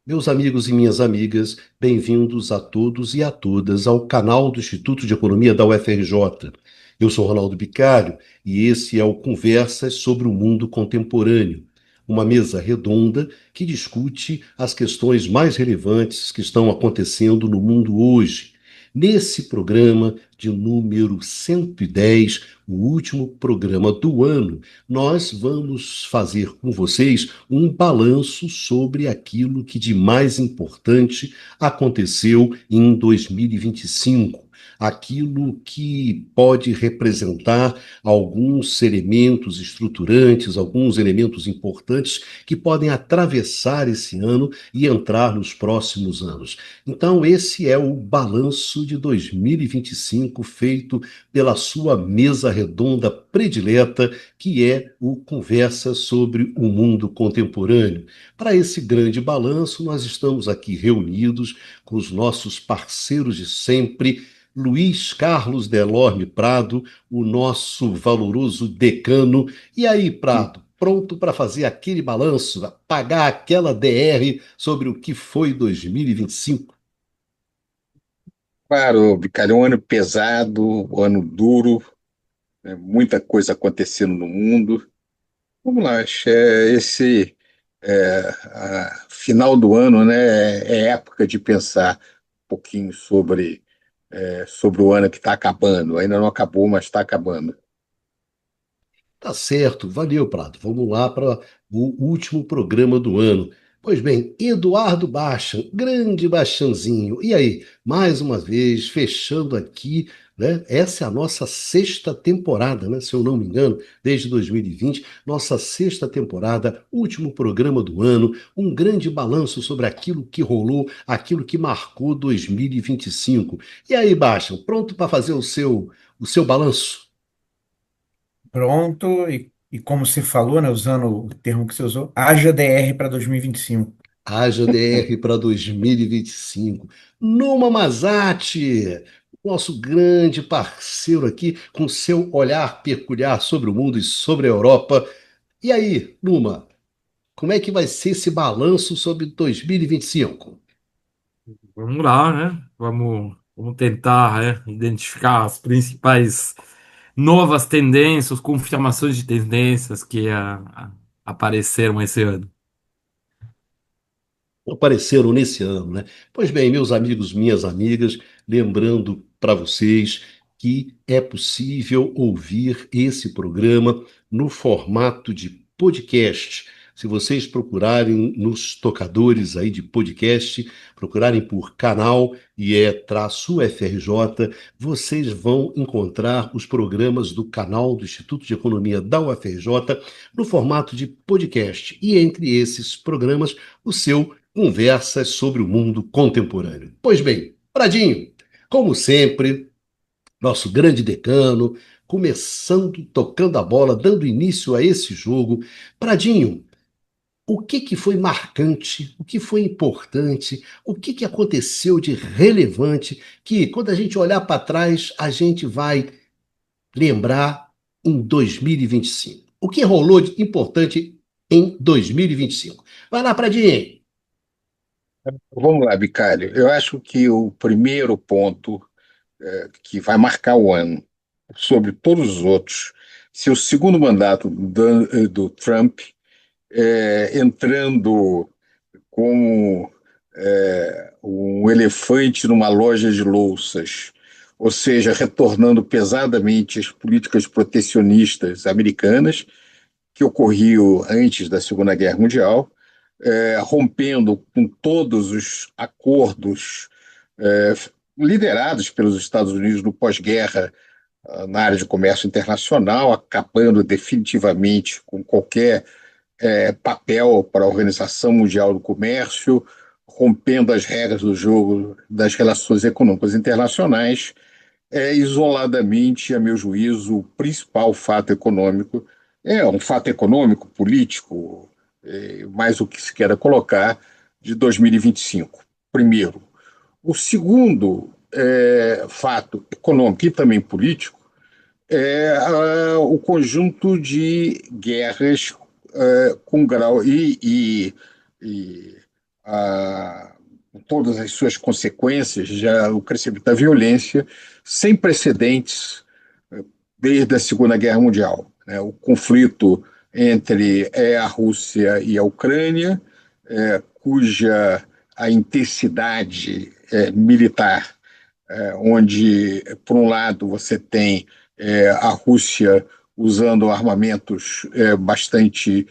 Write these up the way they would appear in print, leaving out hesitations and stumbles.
Meus amigos e minhas amigas, bem-vindos a todos e a todas ao canal do Instituto de Economia da UFRJ. Eu sou Ronaldo Bicalho e esse é o Conversas sobre o Mundo Contemporâneo, uma mesa redonda que discute as questões mais relevantes que estão acontecendo no mundo hoje. Nesse programa de número 110, o último programa do ano, nós vamos fazer com vocês um balanço sobre aquilo que de mais importante aconteceu em 2025. Aquilo que pode representar alguns elementos estruturantes, alguns elementos importantes que podem atravessar esse ano e entrar nos próximos anos. Então, esse é o balanço de 2025 feito pela sua mesa redonda predileta, que é o Conversa sobre o Mundo Contemporâneo. Para esse grande balanço, nós estamos aqui reunidos com os nossos parceiros de sempre, Luiz Carlos Delorme Prado, o nosso valoroso decano. E aí, Prado, pronto para fazer aquele balanço, pagar aquela DR sobre o que foi 2025? Claro, Bicalho, é um ano pesado, um ano duro, né, muita coisa acontecendo no mundo. Vamos lá, final do ano, né, é época de pensar um pouquinho sobre o ano que está acabando. Ainda não acabou, mas está acabando. Tá certo, valeu, Prado. Vamos lá para o último programa do ano. Pois bem, Eduardo Bachan, grande Bachanzinho. E aí, mais uma vez, fechando aqui, né? Essa é a nossa sexta temporada, né? Se eu não me engano, desde 2020, nossa sexta temporada, último programa do ano, um grande balanço sobre aquilo que rolou, aquilo que marcou 2025. E aí, Bachan, pronto para fazer o seu balanço? Pronto, e como você falou, né, usando o termo que você usou, haja DR para 2025. Haja DR para 2025. Numa Mazati, nosso grande parceiro aqui, com seu olhar peculiar sobre o mundo e sobre a Europa. E aí, Numa, como é que vai ser esse balanço sobre 2025? Vamos lá, né? Vamos tentar, identificar as principais novas tendências, confirmações de tendências que apareceram esse ano. Apareceram nesse ano, né? Pois bem, meus amigos, minhas amigas, lembrando para vocês que é possível ouvir esse programa no formato de podcast. Se vocês procurarem nos tocadores aí de podcast, procurarem por canal e é traço FRJ, vocês vão encontrar os programas do canal do Instituto de Economia da UFRJ no formato de podcast. E entre esses programas, o seu Conversas sobre o Mundo Contemporâneo. Pois bem, Pradinho, como sempre, nosso grande decano, começando, tocando a bola, dando início a esse jogo. Pradinho, o que que foi marcante, o que foi importante, o que que aconteceu de relevante que, quando a gente olhar para trás, a gente vai lembrar em 2025? O que rolou de importante em 2025? Vai lá, Pradinho. Vamos lá, Bicalho. Eu acho que o primeiro ponto que vai marcar o ano, sobre todos os outros, se o segundo mandato do Trump entrando como um elefante numa loja de louças, ou seja, retornando pesadamente às políticas protecionistas americanas, que ocorriam antes da Segunda Guerra Mundial, rompendo com todos os acordos é, liderados pelos Estados Unidos no pós-guerra na área de comércio internacional, acabando definitivamente com qualquer papel para a Organização Mundial do Comércio, rompendo as regras do jogo das relações econômicas internacionais. Isoladamente, a meu juízo, o principal fato econômico é um fato econômico, político, mais o que se queira colocar, de 2025. Primeiro. O segundo fato econômico e também político o conjunto de guerras com grau e a, todas as suas consequências, já o crescimento da violência sem precedentes desde a Segunda Guerra Mundial, né? O conflito entre a Rússia e a Ucrânia, cuja a intensidade militar, onde, por um lado, você tem a Rússia usando armamentos bastante,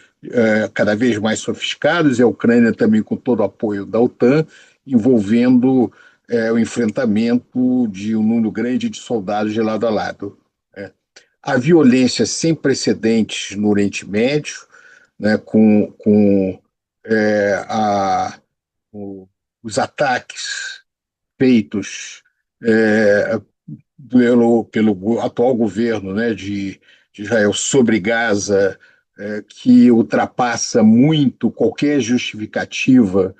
cada vez mais sofisticados, e a Ucrânia também com todo o apoio da OTAN, envolvendo o enfrentamento de um número grande de soldados de lado a lado. A violência sem precedentes no Oriente Médio, né, com a, os ataques feitos é, pelo atual governo, né, de Israel sobre Gaza, que ultrapassa muito qualquer justificativa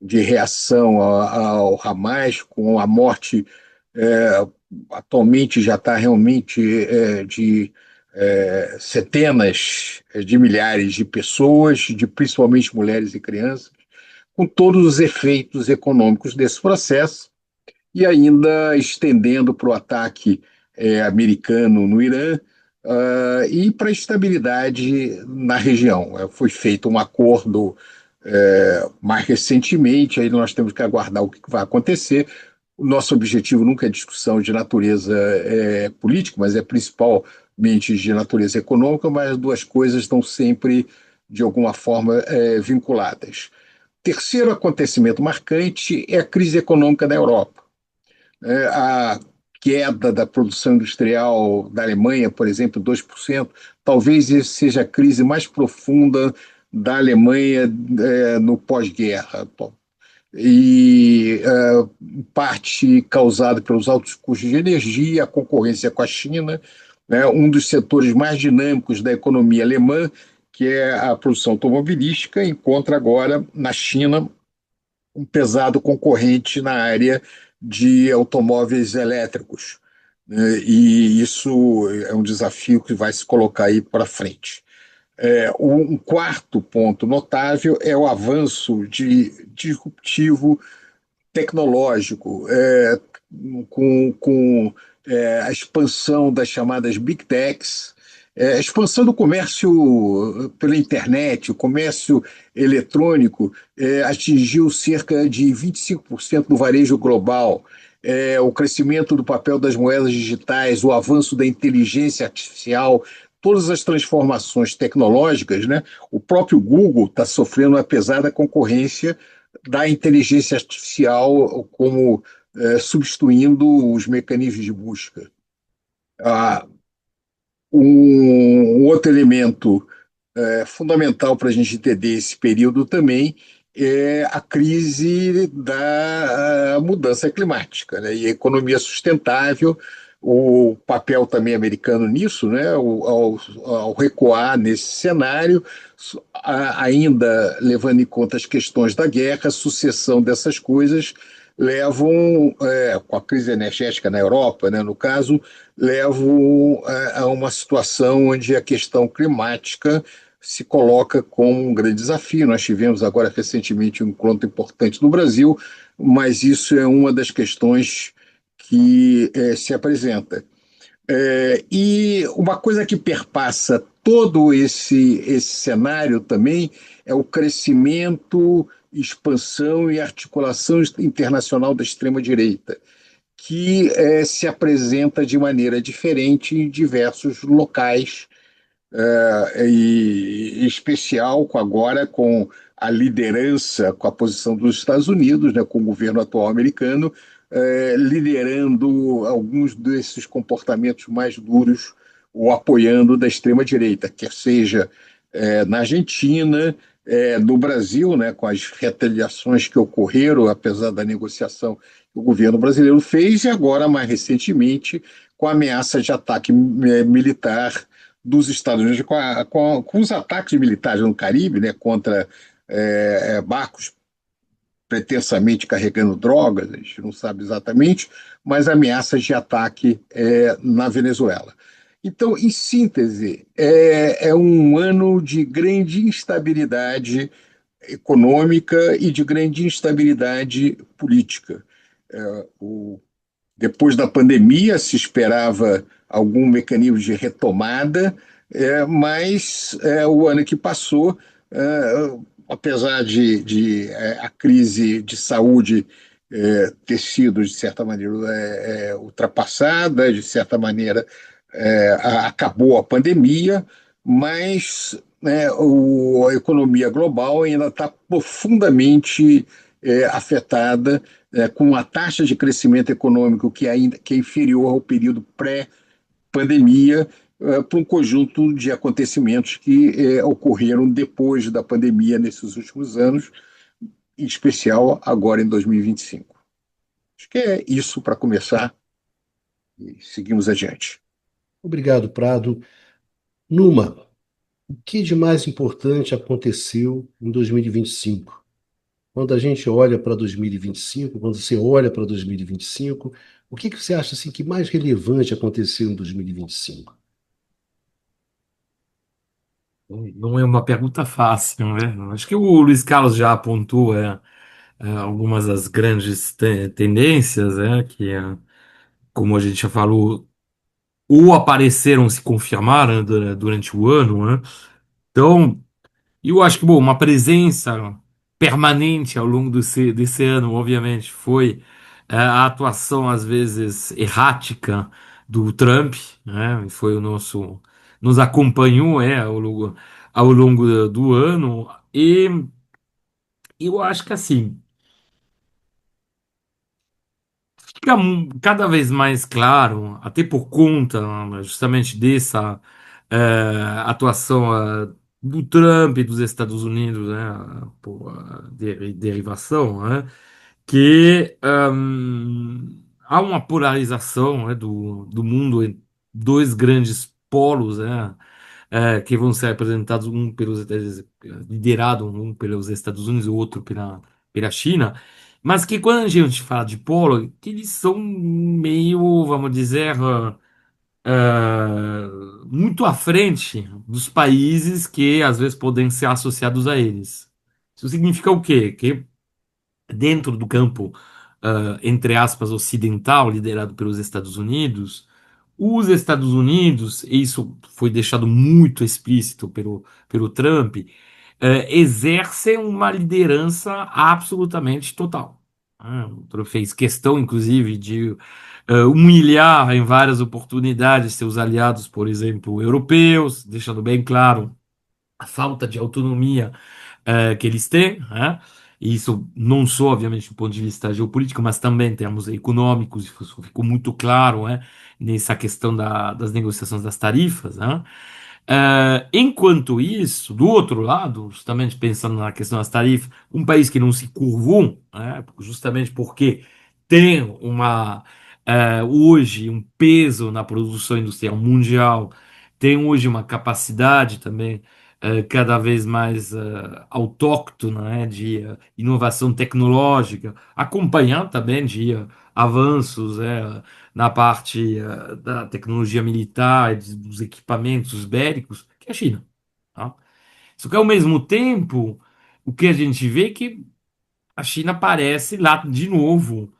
de reação ao Hamas, com a morte é, atualmente já está realmente de centenas de milhares de pessoas, principalmente mulheres e crianças, com todos os efeitos econômicos desse processo, e ainda estendendo para o ataque americano no Irã, e para a estabilidade na região. Foi feito um acordo mais recentemente, aí nós temos que aguardar o que vai acontecer. O nosso objetivo nunca é discussão de natureza política, mas é principalmente de natureza econômica, mas as duas coisas estão sempre, de alguma forma, vinculadas. Terceiro acontecimento marcante é a crise econômica da Europa. A queda da produção industrial da Alemanha, por exemplo, 2%, talvez essa seja a crise mais profunda da Alemanha no pós-guerra. E parte causada pelos altos custos de energia, a concorrência com a China, né, um dos setores mais dinâmicos da economia alemã, que é a produção automobilística, encontra agora na China um pesado concorrente na área de automóveis elétricos, né? E isso é um desafio que vai se colocar aí para frente. Um quarto ponto notável é o avanço disruptivo tecnológico, com a expansão das chamadas Big Techs, a expansão do comércio pela internet, o comércio eletrônico atingiu cerca de 25% do varejo global. O crescimento do papel das moedas digitais, o avanço da inteligência artificial, todas as transformações tecnológicas, né? O próprio Google está sofrendo uma pesada concorrência da inteligência artificial como substituindo os mecanismos de busca. Ah, um outro elemento fundamental para a gente entender esse período também é a crise da mudança climática, né? E a economia sustentável, o papel também americano nisso, né? Ao recuar nesse cenário, ainda levando em conta as questões da guerra, a sucessão dessas coisas levam, com a crise energética na Europa, né, no caso, levam a uma situação onde a questão climática se coloca como um grande desafio. Nós tivemos agora recentemente um encontro importante no Brasil, mas isso é uma das questões que se apresenta. E uma coisa que perpassa todo esse cenário também é o crescimento, expansão e articulação internacional da extrema-direita, que se apresenta de maneira diferente em diversos locais, e em especial agora com a liderança, com a posição dos Estados Unidos, né, com o governo atual americano, liderando alguns desses comportamentos mais duros ou apoiando da extrema-direita, quer seja na Argentina, no Brasil, né, com as retaliações que ocorreram, apesar da negociação que o governo brasileiro fez, e agora, mais recentemente, com a ameaça de ataque militar dos Estados Unidos, com os ataques militares no Caribe, né, contra barcos pretensamente carregando drogas, a gente não sabe exatamente, mas ameaças de ataque na Venezuela. Então, em síntese, é um ano de grande instabilidade econômica e de grande instabilidade política. Depois da pandemia, se esperava algum mecanismo de retomada, mas o ano que passou, apesar de a crise de saúde ter sido, de certa maneira, ultrapassada, de certa maneira, acabou a pandemia, mas a economia global ainda está profundamente afetada, com a taxa de crescimento econômico que é inferior ao período pré-pandemia, para um conjunto de acontecimentos que ocorreram depois da pandemia nesses últimos anos, em especial agora em 2025. Acho que é isso para começar e seguimos adiante. Obrigado, Prado. Numa, o que de mais importante aconteceu em 2025? Quando a gente olha para 2025, quando você olha para 2025, o que que você acha assim que mais relevante aconteceu em 2025? Não é uma pergunta fácil, né? Acho que o Luiz Carlos já apontou algumas das grandes tendências, que, como a gente já falou, ou apareceram, se confirmaram, né, durante o ano, né? Então, eu acho que, bom, uma presença permanente ao longo desse ano, obviamente, foi a atuação, às vezes, errática do Trump, né? Foi o nosso, nos acompanhou, ao longo do ano, e eu acho que, assim, fica cada vez mais claro, até por conta, né, justamente dessa atuação do Trump e dos Estados Unidos, né, por derivação, né, que há uma polarização, né, do mundo em dois grandes polos, né, que vão ser representados liderado um pelos Estados Unidos e o outro pela China, mas que quando a gente fala de polo, que eles são meio, vamos dizer, muito à frente dos países que às vezes podem ser associados a eles. Isso significa o quê? Que dentro do campo, entre aspas, ocidental, liderado pelos Estados Unidos, os Estados Unidos, e isso foi deixado muito explícito pelo Trump, exercem uma liderança absolutamente total. O Trump fez questão, inclusive, de humilhar em várias oportunidades seus aliados, por exemplo, europeus, deixando bem claro a falta de autonomia que eles têm, né? E isso não só, obviamente, do ponto de vista geopolítico, mas também em termos econômicos, isso ficou muito claro, né? Nessa questão das negociações das tarifas, né? Enquanto isso, do outro lado, justamente pensando na questão das tarifas, um país que não se curvou, né? Justamente porque tem hoje um peso na produção industrial mundial, tem hoje uma capacidade também cada vez mais autóctona, né, de inovação tecnológica, acompanhado também de avanços na parte da tecnologia militar, dos equipamentos bélicos, que é a China. Tá? Só que, ao mesmo tempo, o que a gente vê é que a China parece lá de novo.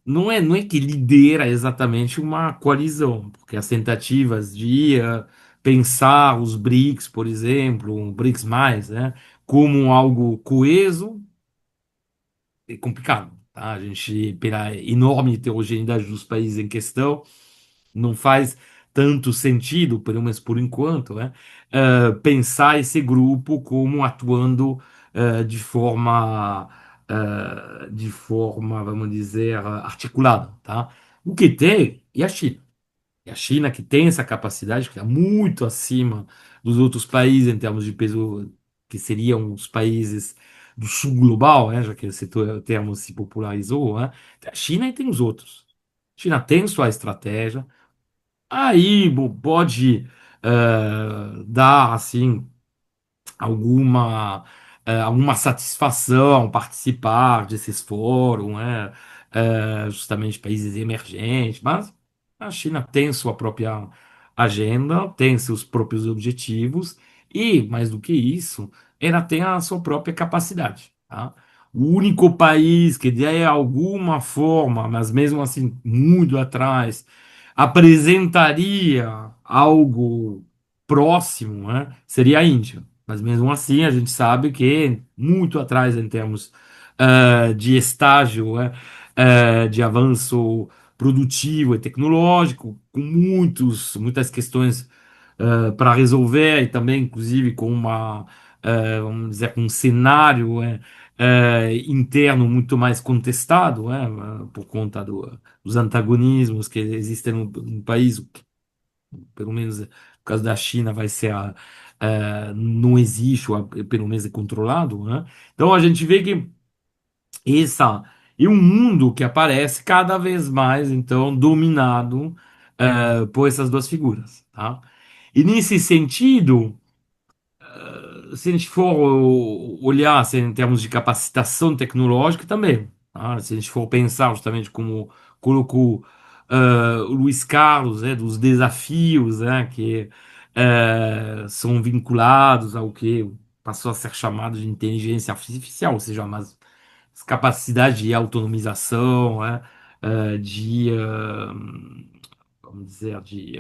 Não é que lidera exatamente uma coalizão, porque as tentativas de pensar os BRICS, por exemplo, um BRICS mais, né, como algo coeso, é complicado. Tá? A gente, pela enorme heterogeneidade dos países em questão, não faz tanto sentido, pelo menos por enquanto, né, pensar esse grupo como atuando de forma, vamos dizer, articulada, tá? O que tem é a China. É a China que tem essa capacidade, que está muito acima dos outros países em termos de peso, que seriam os países do sul global, né, já que esse termo se popularizou, né? Tem a China e tem os outros. A China tem sua estratégia, aí pode dar assim alguma satisfação participar desses fóruns, né? Justamente países emergentes, mas a China tem sua própria agenda, tem seus próprios objetivos e, mais do que isso, ela tem a sua própria capacidade, tá? O único país que de alguma forma, mas mesmo assim muito atrás, apresentaria algo próximo, né, seria a Índia. Mas mesmo assim, a gente sabe que muito atrás em termos de estágio, né, de avanço produtivo e tecnológico, com muitas questões para resolver e também, inclusive, com vamos dizer, com um cenário interno muito mais contestado, por conta dos antagonismos que existem no país, pelo menos no caso da China vai ser não existe, ou pelo menos é controlado, né? Então a gente vê que essa e um mundo que aparece cada vez mais, então, dominado por essas duas figuras, tá? E nesse sentido, se a gente for olhar assim, em termos de capacitação tecnológica também, tá? Se a gente for pensar justamente como colocou o Luiz Carlos, né, dos desafios, né, que são vinculados ao que passou a ser chamado de inteligência artificial, ou seja, as capacidades de autonomização, né, vamos dizer, de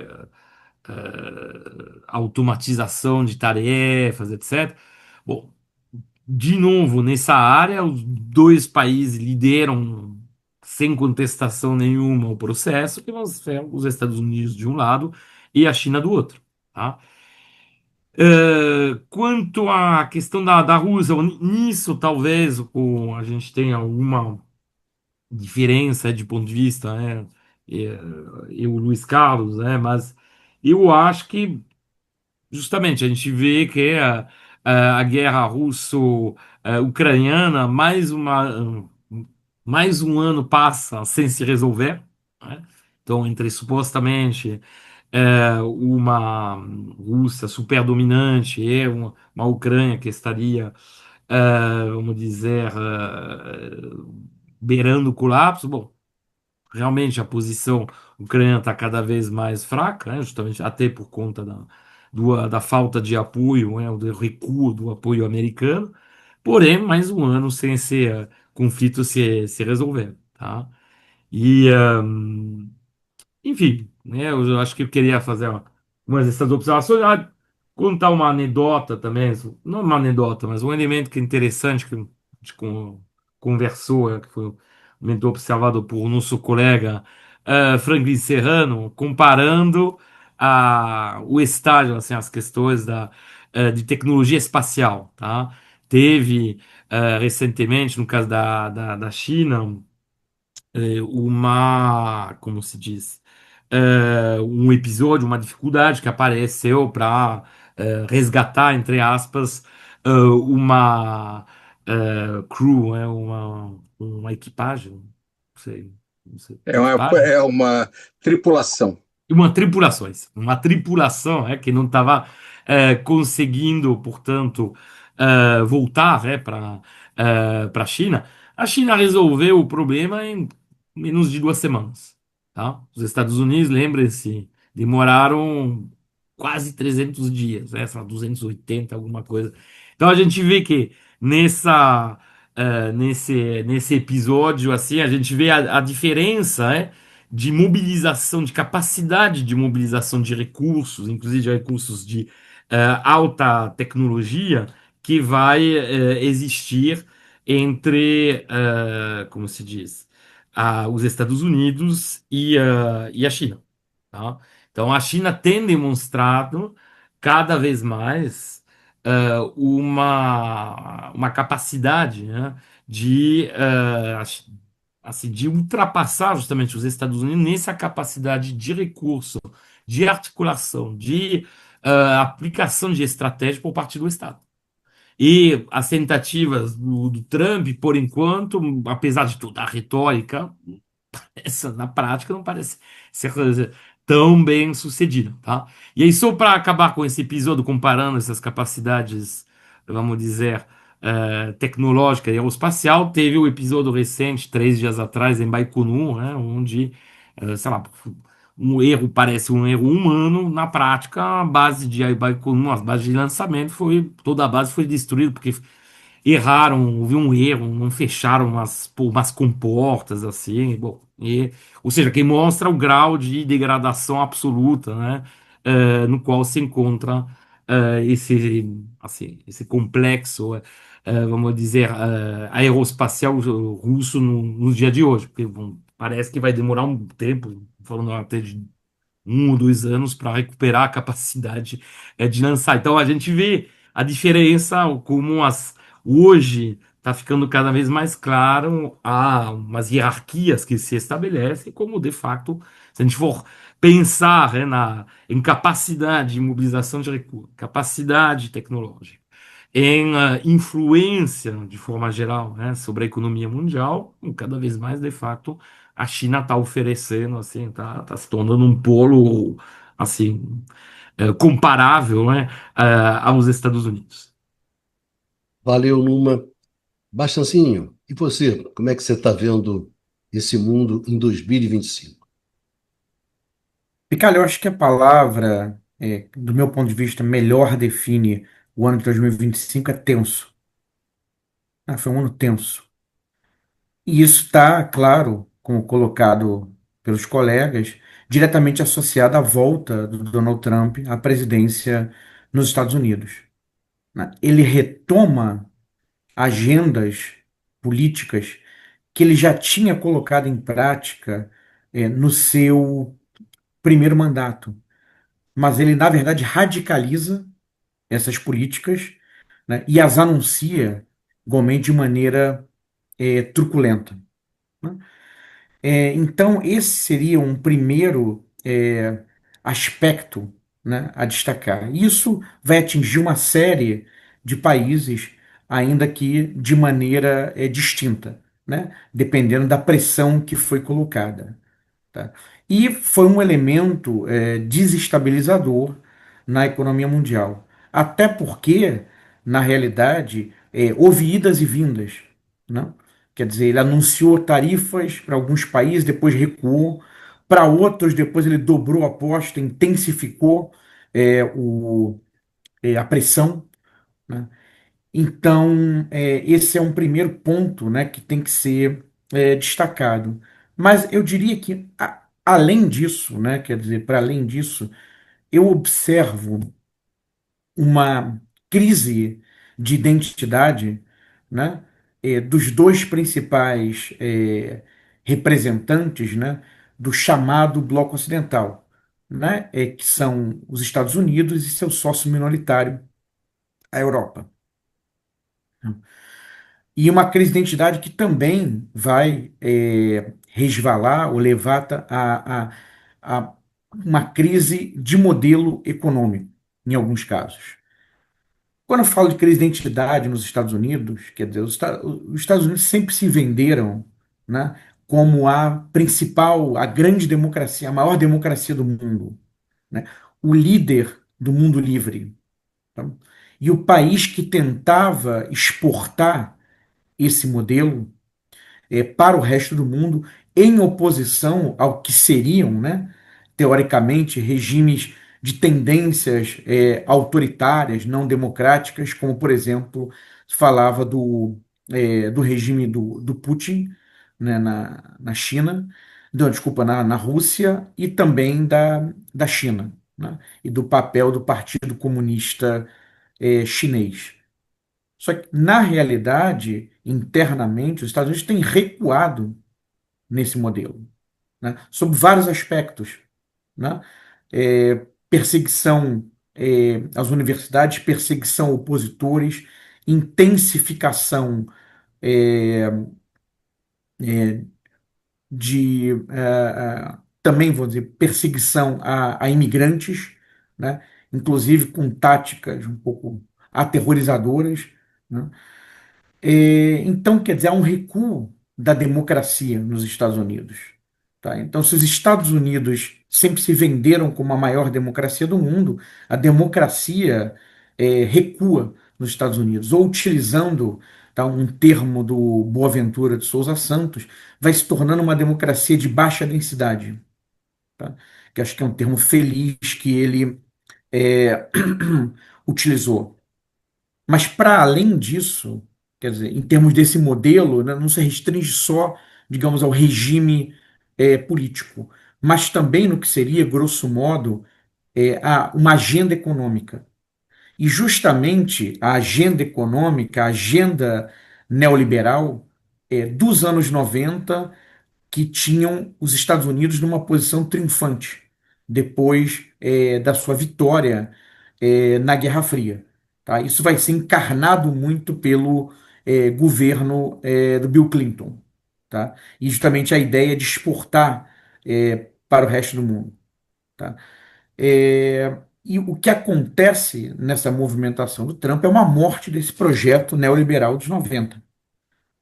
automatização de tarefas, etc. Bom, de novo, nessa área, os dois países lideram sem contestação nenhuma o processo, que vão ser os Estados Unidos de um lado e a China do outro. Tá? Quanto à questão da Rússia, nisso talvez a gente tenha alguma diferença de ponto de vista, né? E o Luiz Carlos, né? Mas eu acho que justamente a gente vê que a guerra russo-ucraniana mais um ano passa sem se resolver, né? Então, entre supostamente uma Rússia superdominante e uma Ucrânia que estaria, vamos dizer, beirando o colapso, bom, realmente a posição ucraniana está cada vez mais fraca, né, justamente até por conta da falta de apoio, né, do recuo do apoio americano. Porém, mais um ano sem esse conflito se resolver, tá? E, enfim, né, eu acho que eu queria fazer umas dessas observações. Contar uma anedota também, não uma anedota, mas um elemento que é interessante que a gente conversou, que foi um elemento observado por nosso colega Franklin Serrano, comparando o estágio, assim, as questões de tecnologia espacial, tá? Teve recentemente, no caso da China, como se diz, um episódio, uma dificuldade que apareceu para resgatar, entre aspas, uma crew, uma equipagem, não sei, equipagem? É uma tripulação. Uma tripulação que não estava conseguindo, portanto, voltar para a China. A China resolveu o problema em menos de 2 semanas. Tá? Os Estados Unidos, lembrem-se, demoraram quase 300 dias, sei lá, 280, alguma coisa. Então a gente vê que nesse episódio, assim, a gente vê a diferença, de mobilização, de capacidade de mobilização de recursos, inclusive de recursos de alta tecnologia, que vai existir entre, como se diz, os Estados Unidos e a China. Tá? Então, a China tem demonstrado cada vez mais uma capacidade, né, de ultrapassar justamente os Estados Unidos nessa capacidade de recurso, de articulação, de aplicação de estratégia por parte do Estado. E as tentativas do Trump, por enquanto, apesar de toda a retórica, essa na prática não parece ser tão bem sucedida, tá? E aí, só para acabar com esse episódio, comparando essas capacidades, vamos dizer, tecnológica e aeroespacial, teve o episódio recente, 3 dias atrás, em Baikonur, né, onde, sei lá, um erro parece um erro humano, na prática, a base de lançamento foi, toda a base foi destruída, porque erraram, houve um erro, não fecharam umas comportas assim, bom, ou seja, que mostra o grau de degradação absoluta, né, no qual se encontra esse complexo, vamos dizer, aeroespacial russo no dia de hoje, porque bom, parece que vai demorar um tempo, falando até de 1 ou 2 anos para recuperar a capacidade de lançar. Então a gente vê a diferença, como hoje está ficando cada vez mais claro, há umas hierarquias que se estabelecem, como de fato, se a gente for pensar, em capacidade de mobilização de recursos, capacidade tecnológica, em influência de forma geral, né, sobre a economia mundial, cada vez mais, de fato, a China está oferecendo, assim, tá se tornando um polo, assim, comparável, né, aos Estados Unidos. Valeu, Numa. Bastancinho, e você? Como é que você está vendo esse mundo em 2025? Picalho, eu acho que a palavra, do meu ponto de vista, melhor define o ano de 2025 é tenso. Ah, foi um ano tenso. E isso está, claro, como colocado pelos colegas, diretamente associado à volta do Donald Trump à presidência nos Estados Unidos, né? Ele retoma agendas políticas que ele já tinha colocado em prática, no seu primeiro mandato, mas ele, na verdade, radicaliza essas políticas, né, e as anuncia igualmente de maneira truculenta, né? Então, esse seria um primeiro aspecto, né, a destacar. Isso vai atingir uma série de países, ainda que de maneira distinta, né, dependendo da pressão que foi colocada, tá? E foi um elemento desestabilizador na economia mundial. Até porque, na realidade, houve idas e vindas, né? Quer dizer, ele anunciou tarifas para alguns países, depois recuou, para outros, depois ele dobrou a aposta, intensificou a pressão, né? Então, esse é um primeiro ponto, né, que tem que ser destacado. Mas eu diria que, além disso, né, quer dizer, para além disso, eu observo uma crise de identidade, né, dos dois principais representantes, né, do chamado Bloco Ocidental, né, que são os Estados Unidos e seu sócio minoritário, a Europa. E uma crise de identidade que também vai resvalar ou levar a uma crise de modelo econômico, em alguns casos. Quando eu falo de crise de identidade nos Estados Unidos, quer dizer, os Estados Unidos sempre se venderam, né, como a principal, a grande democracia, a maior democracia do mundo, né, o líder do mundo livre. Tá? E o país que tentava exportar esse modelo para o resto do mundo, em oposição ao que seriam, né, teoricamente, regimes de tendências autoritárias, não democráticas, como, por exemplo, se falava do regime do Putin, né, na China, não, desculpa, na Rússia e também da China, né, e do papel do Partido Comunista chinês. Só que, na realidade, internamente, os Estados Unidos têm recuado nesse modelo, né? Sob vários aspectos, né? Perseguição às universidades, perseguição a opositores, intensificação é, também, vou dizer, perseguição a imigrantes, né? Inclusive com táticas um pouco aterrorizadoras, né? Então, quer dizer, há um recuo da democracia nos Estados Unidos. Tá? Então, se os Estados Unidos sempre se venderam como a maior democracia do mundo, a democracia recua nos Estados Unidos, ou utilizando, tá, um termo do Boaventura de Souza Santos, vai se tornando uma democracia de baixa densidade. Tá? que acho que é um termo feliz que ele é, utilizou. Mas, para além disso, quer dizer, em termos desse modelo, né, não se restringe só, digamos, ao regime político, mas também no que seria, grosso modo, uma agenda econômica. E justamente a agenda econômica, a agenda neoliberal dos anos 90 que tinham os Estados Unidos numa posição triunfante depois da sua vitória na Guerra Fria. Tá? Isso vai ser encarnado muito pelo governo do Bill Clinton. Tá? E justamente a ideia de exportar para o resto do mundo. Tá? E o que acontece nessa movimentação do Trump é uma morte desse projeto neoliberal dos 90,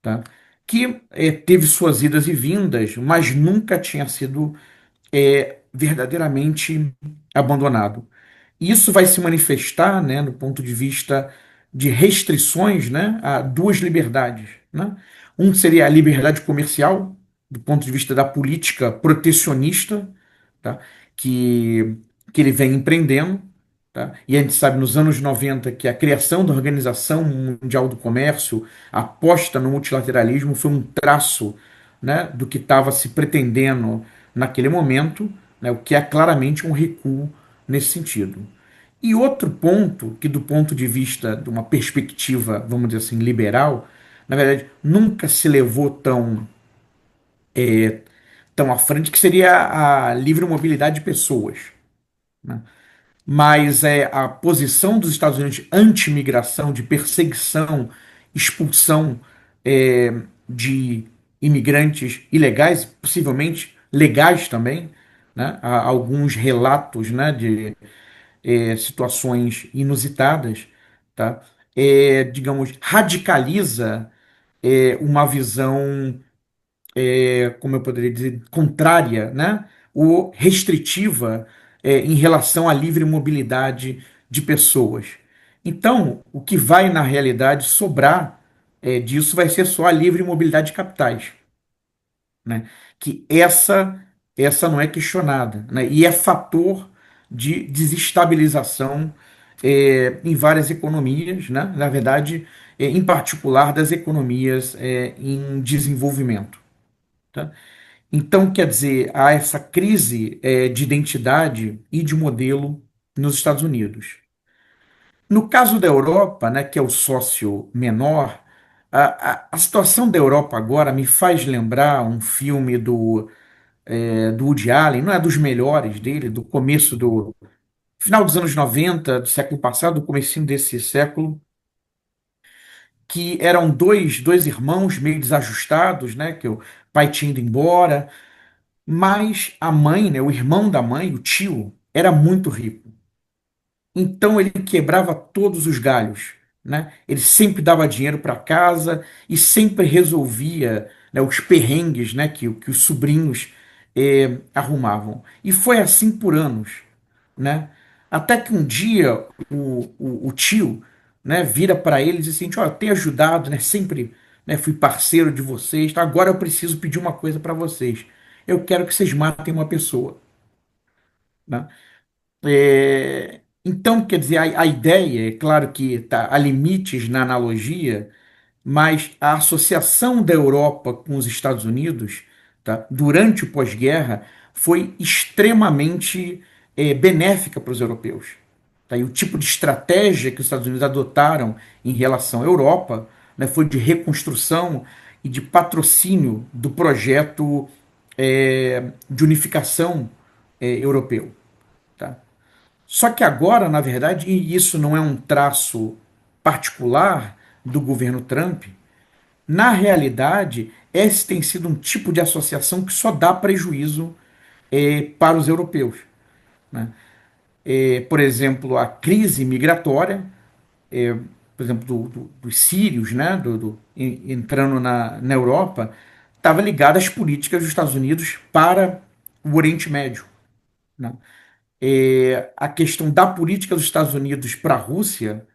tá? Que teve suas idas e vindas, mas nunca tinha sido verdadeiramente abandonado. Isso vai se manifestar, né, no ponto de vista de restrições, né, a duas liberdades, né? Um seria a liberdade comercial, do ponto de vista da política protecionista, tá? que, que ele vem empreendendo. Tá? E a gente sabe nos anos 90 que a criação da Organização Mundial do Comércio, a aposta no multilateralismo, foi um traço, né, do que estava se pretendendo naquele momento, né, o que é claramente um recuo nesse sentido. E outro ponto, que do ponto de vista de uma perspectiva, vamos dizer assim, liberal, na verdade, nunca se levou tão à frente, que seria a livre mobilidade de pessoas. Né? Mas a posição dos Estados Unidos anti-imigração, de perseguição, expulsão de imigrantes ilegais, possivelmente legais também, né? Há alguns relatos, né, de situações inusitadas, tá? Digamos, radicaliza uma visão, como eu poderia dizer, contrária, né? Ou restritiva em relação à livre mobilidade de pessoas. Então, o que vai, na realidade, sobrar disso vai ser só a livre mobilidade de capitais, né? Que essa não é questionada, né? E é fator de desestabilização em várias economias, né? Na verdade, em particular das economias em desenvolvimento. Tá? Então, quer dizer, há essa crise de identidade e de modelo nos Estados Unidos. No caso da Europa, né, que é o sócio menor, a situação da Europa agora me faz lembrar um filme do Woody Allen, não é dos melhores dele, do começo do final dos anos 90 do século passado, do comecinho desse século, que eram dois irmãos meio desajustados, né, que o pai tinha ido embora, mas a mãe, né, o irmão da mãe, o tio, era muito rico. Então ele quebrava todos os galhos, né? Ele sempre dava dinheiro para casa e sempre resolvia, né, os perrengues, né, que os sobrinhos arrumavam. E foi assim por anos, né? Até que um dia o tio, né, vira para ele e diz assim: "Olha, eu tenho ajudado, né? Sempre, né, fui parceiro de vocês. Tá? Agora eu preciso pedir uma coisa para vocês. Eu quero que vocês matem uma pessoa." Né? Então, quer dizer, a ideia, é claro que tá, há limites na analogia, mas a associação da Europa com os Estados Unidos, tá, durante o pós-guerra, foi extremamente benéfica para os europeus. Tá? E o tipo de estratégia que os Estados Unidos adotaram em relação à Europa, né, foi de reconstrução e de patrocínio do projeto de unificação europeu. Tá? Só que agora, na verdade, e isso não é um traço particular do governo Trump, na realidade, esse tem sido um tipo de associação que só dá prejuízo para os europeus. Né? Por exemplo, a crise migratória, por exemplo, dos sírios, né, entrando na Europa, estava ligada às políticas dos Estados Unidos para o Oriente Médio. Né? A questão da política dos Estados Unidos para a Rússia,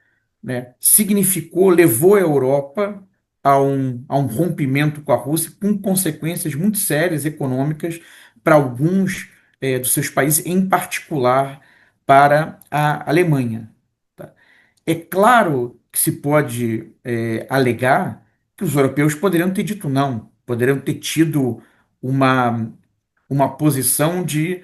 né, significou, levou a Europa a um rompimento com a Rússia, com consequências muito sérias econômicas para alguns dos seus países, em particular para a Alemanha. Tá? É claro que se pode alegar que os europeus poderiam ter dito não, poderiam ter tido uma, uma posição de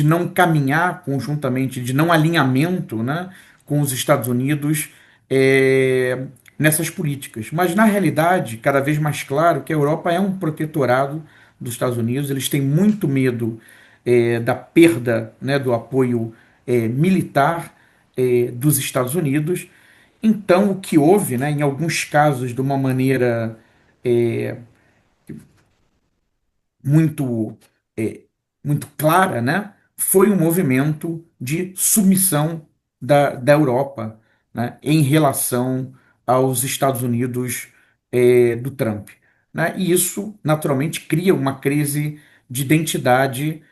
não caminhar conjuntamente, de não alinhamento, né, com os Estados Unidos é, nessas políticas. Mas, na realidade, cada vez mais claro que a Europa é um protetorado dos Estados Unidos, eles têm muito medo da perda, né, do apoio militar dos Estados Unidos. Então, o que houve, né, em alguns casos, de uma maneira é, muito, é, muito clara, né, foi um movimento de submissão da Europa, né, em relação aos Estados Unidos do Trump. Né? E isso, naturalmente, cria uma crise de identidade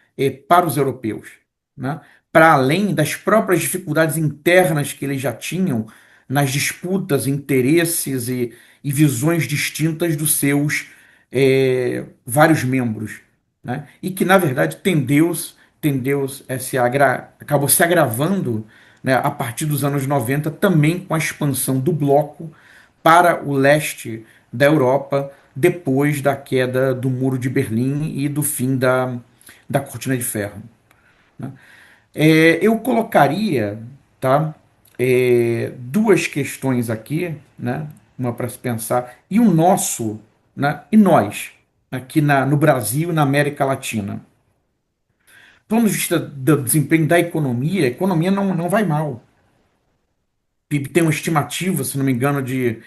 para os europeus. Né? Para além das próprias dificuldades internas que eles já tinham nas disputas, interesses e visões distintas dos seus vários membros, né? E que, na verdade, acabou se agravando, né, a partir dos anos 90 também com a expansão do bloco para o leste da Europa, depois da queda do Muro de Berlim e do fim da Cortina de Ferro. Né? Eu colocaria, tá, duas questões aqui, né, uma para se pensar, e o nosso, né, e nós, aqui no Brasil e na América Latina. Do ponto de vista do desempenho da economia, a economia não vai mal. O PIB tem uma estimativa, se não me engano, de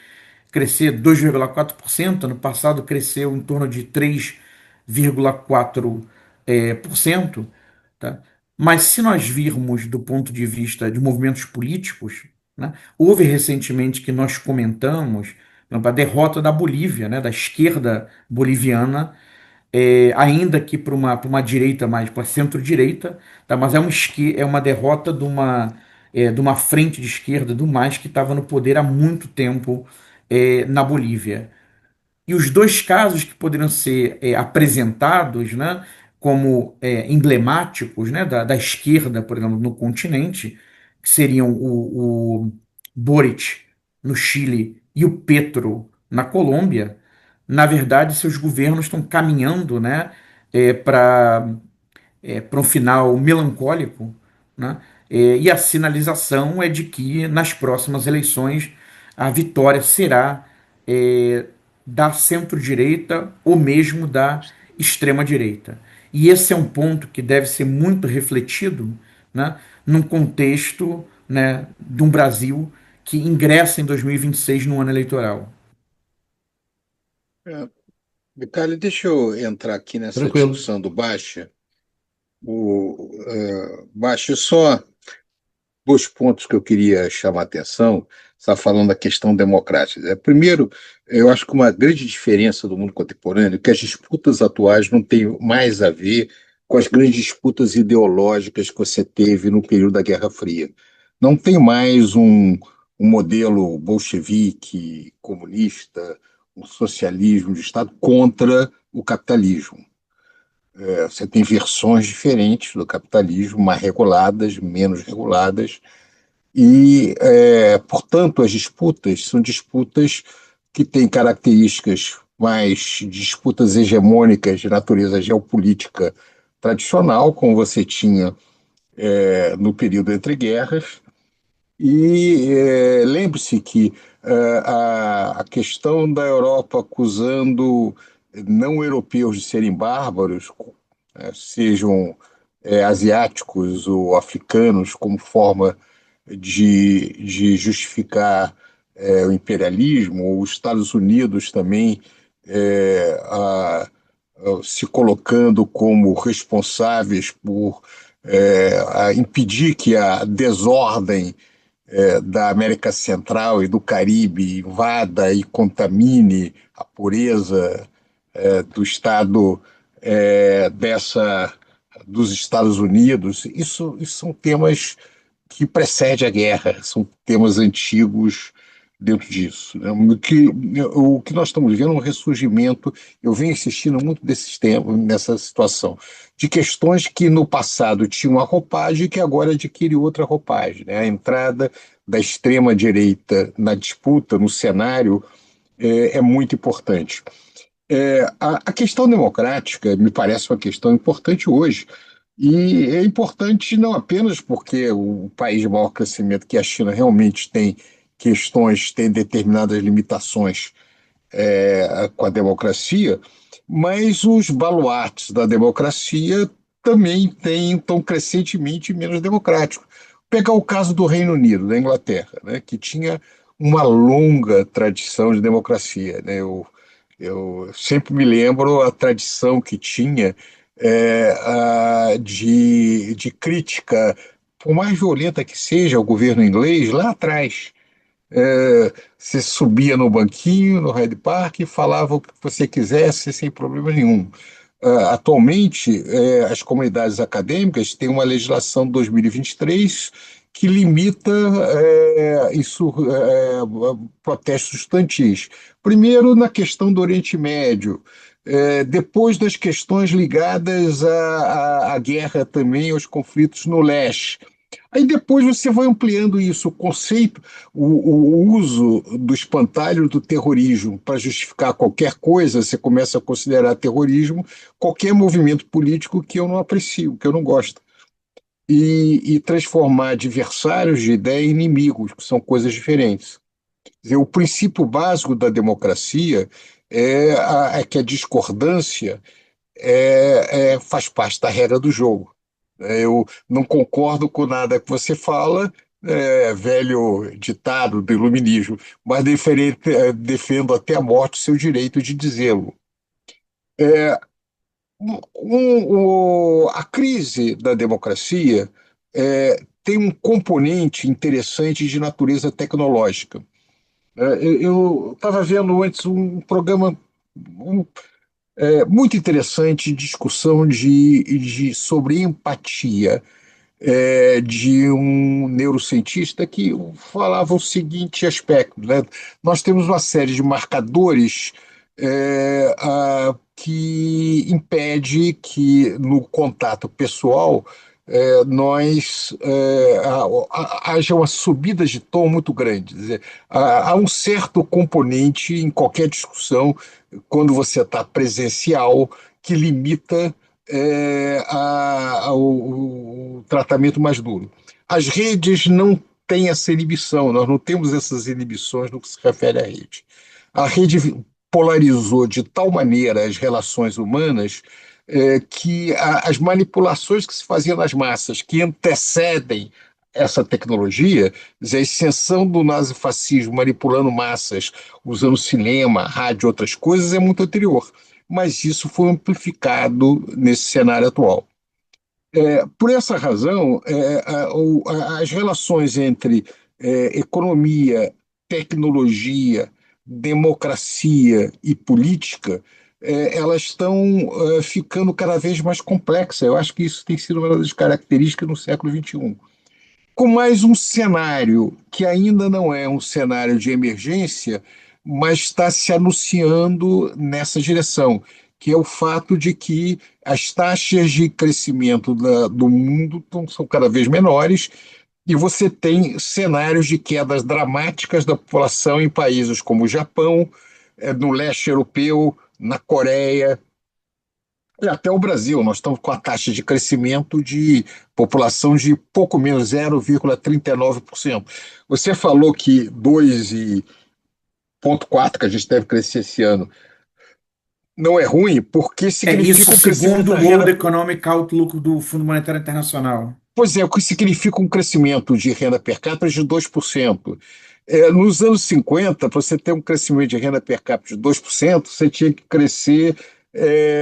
crescer 2,4%. Ano passado cresceu em torno de 3,4%. Tá? Mas se nós virmos do ponto de vista de movimentos políticos, né, houve recentemente que nós comentamos, por exemplo, a derrota da Bolívia, né, da esquerda boliviana, ainda que para uma direita mais, para centro-direita, tá? Mas é uma derrota de uma frente de esquerda do MAS que estava no poder há muito tempo na Bolívia. E os dois casos que poderiam ser apresentados, né, como emblemáticos, né, da esquerda, por exemplo, no continente, que seriam o Boric no Chile e o Petro na Colômbia, na verdade, seus governos estão caminhando, né, para um final melancólico, né? E a sinalização é de que nas próximas eleições a vitória será é, da centro-direita ou mesmo da extrema-direita. E esse é um ponto que deve ser muito refletido, né, num contexto, né, de um Brasil que ingressa em 2026 no ano eleitoral. É, Vicário, deixa eu entrar aqui nessa Tranquilo. discussão do Baixa. Baixa, só dois pontos que eu queria chamar a atenção. Você está falando da questão democrática. Primeiro, eu acho que uma grande diferença do mundo contemporâneo é que as disputas atuais não têm mais a ver com as grandes disputas ideológicas que você teve no período da Guerra Fria. Não tem mais um modelo bolchevique, comunista, um socialismo de Estado contra o capitalismo. Você tem versões diferentes do capitalismo, mais reguladas, menos reguladas, e, portanto, as disputas são disputas que têm características mais disputas hegemônicas de natureza geopolítica tradicional, como você tinha no período entre guerras. E lembre-se que a questão da Europa acusando não europeus de serem bárbaros, sejam asiáticos ou africanos, como forma de justificar o imperialismo, os Estados Unidos também se colocando como responsáveis por impedir que a desordem da América Central e do Caribe invada e contamine a pureza do Estado dos Estados Unidos. Isso são temas que precedem a guerra, são temas antigos dentro disso, né? O que nós estamos vendo é um ressurgimento, eu venho insistindo muito desses tempos, nessa situação, de questões que no passado tinham uma roupagem e que agora adquire outra roupagem, né? A entrada da extrema-direita na disputa, no cenário, é muito importante. A questão democrática me parece uma questão importante hoje, e é importante não apenas porque o país de maior crescimento, que é a China, realmente tem questões, tem determinadas limitações com a democracia, mas os baluartes da democracia também estão crescentemente menos democráticos. Pegar o caso do Reino Unido, da Inglaterra, né, que tinha uma longa tradição de democracia, né? Eu sempre me lembro a tradição que tinha de crítica, por mais violenta que seja, ao governo inglês, lá atrás. Você subia no banquinho, no Hyde Park, e falava o que você quisesse sem problema nenhum. Atualmente, as comunidades acadêmicas têm uma legislação de 2023 que limita protestos estudantis. Primeiro, na questão do Oriente Médio, depois das questões ligadas à guerra também, aos conflitos no leste. Aí depois você vai ampliando isso, o conceito, o uso do espantalho do terrorismo para justificar qualquer coisa, você começa a considerar terrorismo qualquer movimento político que eu não aprecio, que eu não gosto. E transformar adversários de ideia em inimigos, que são coisas diferentes. Quer dizer, o princípio básico da democracia é que a discordância faz parte da regra do jogo. Eu não concordo com nada que você fala, velho ditado do iluminismo, mas defendo até a morte o seu direito de dizê-lo. A crise da democracia tem um componente interessante de natureza tecnológica. Eu estava vendo antes um programa um, muito interessante, discussão sobre empatia, de um neurocientista que falava o seguinte aspecto, né? Nós temos uma série de marcadores que impede que no contato pessoal haja uma subida de tom muito grande. Quer dizer, há um certo componente em qualquer discussão, quando você está presencial, que limita o tratamento mais duro. As redes não têm essa inibição, nós não temos essas inibições no que se refere à rede. A rede polarizou de tal maneira as relações humanas que as manipulações que se faziam nas massas, que antecedem essa tecnologia, a extensão do nazifascismo manipulando massas, usando cinema, rádio, outras coisas, é muito anterior. Mas isso foi amplificado nesse cenário atual. Por essa razão, as relações entre economia, tecnologia, democracia e política, elas estão ficando cada vez mais complexas. Eu acho que isso tem sido uma das características no século XXI. Com mais um cenário que ainda não é um cenário de emergência, mas está se anunciando nessa direção, que é o fato de que as taxas de crescimento do mundo são cada vez menores e você tem cenários de quedas dramáticas da população em países como o Japão, no leste europeu, na Coreia, e até o Brasil. Nós estamos com a taxa de crescimento de população de pouco menos 0,39%. Você falou que 2,4 que a gente deve crescer esse ano não é ruim, porque Isso significa um crescimento segundo da o World renda. Economic Outlook do Fundo Monetário Internacional. Pois é, o que significa um crescimento de renda per capita de 2%. Nos anos 50, para você ter um crescimento de renda per capita de 2%, você tinha que crescer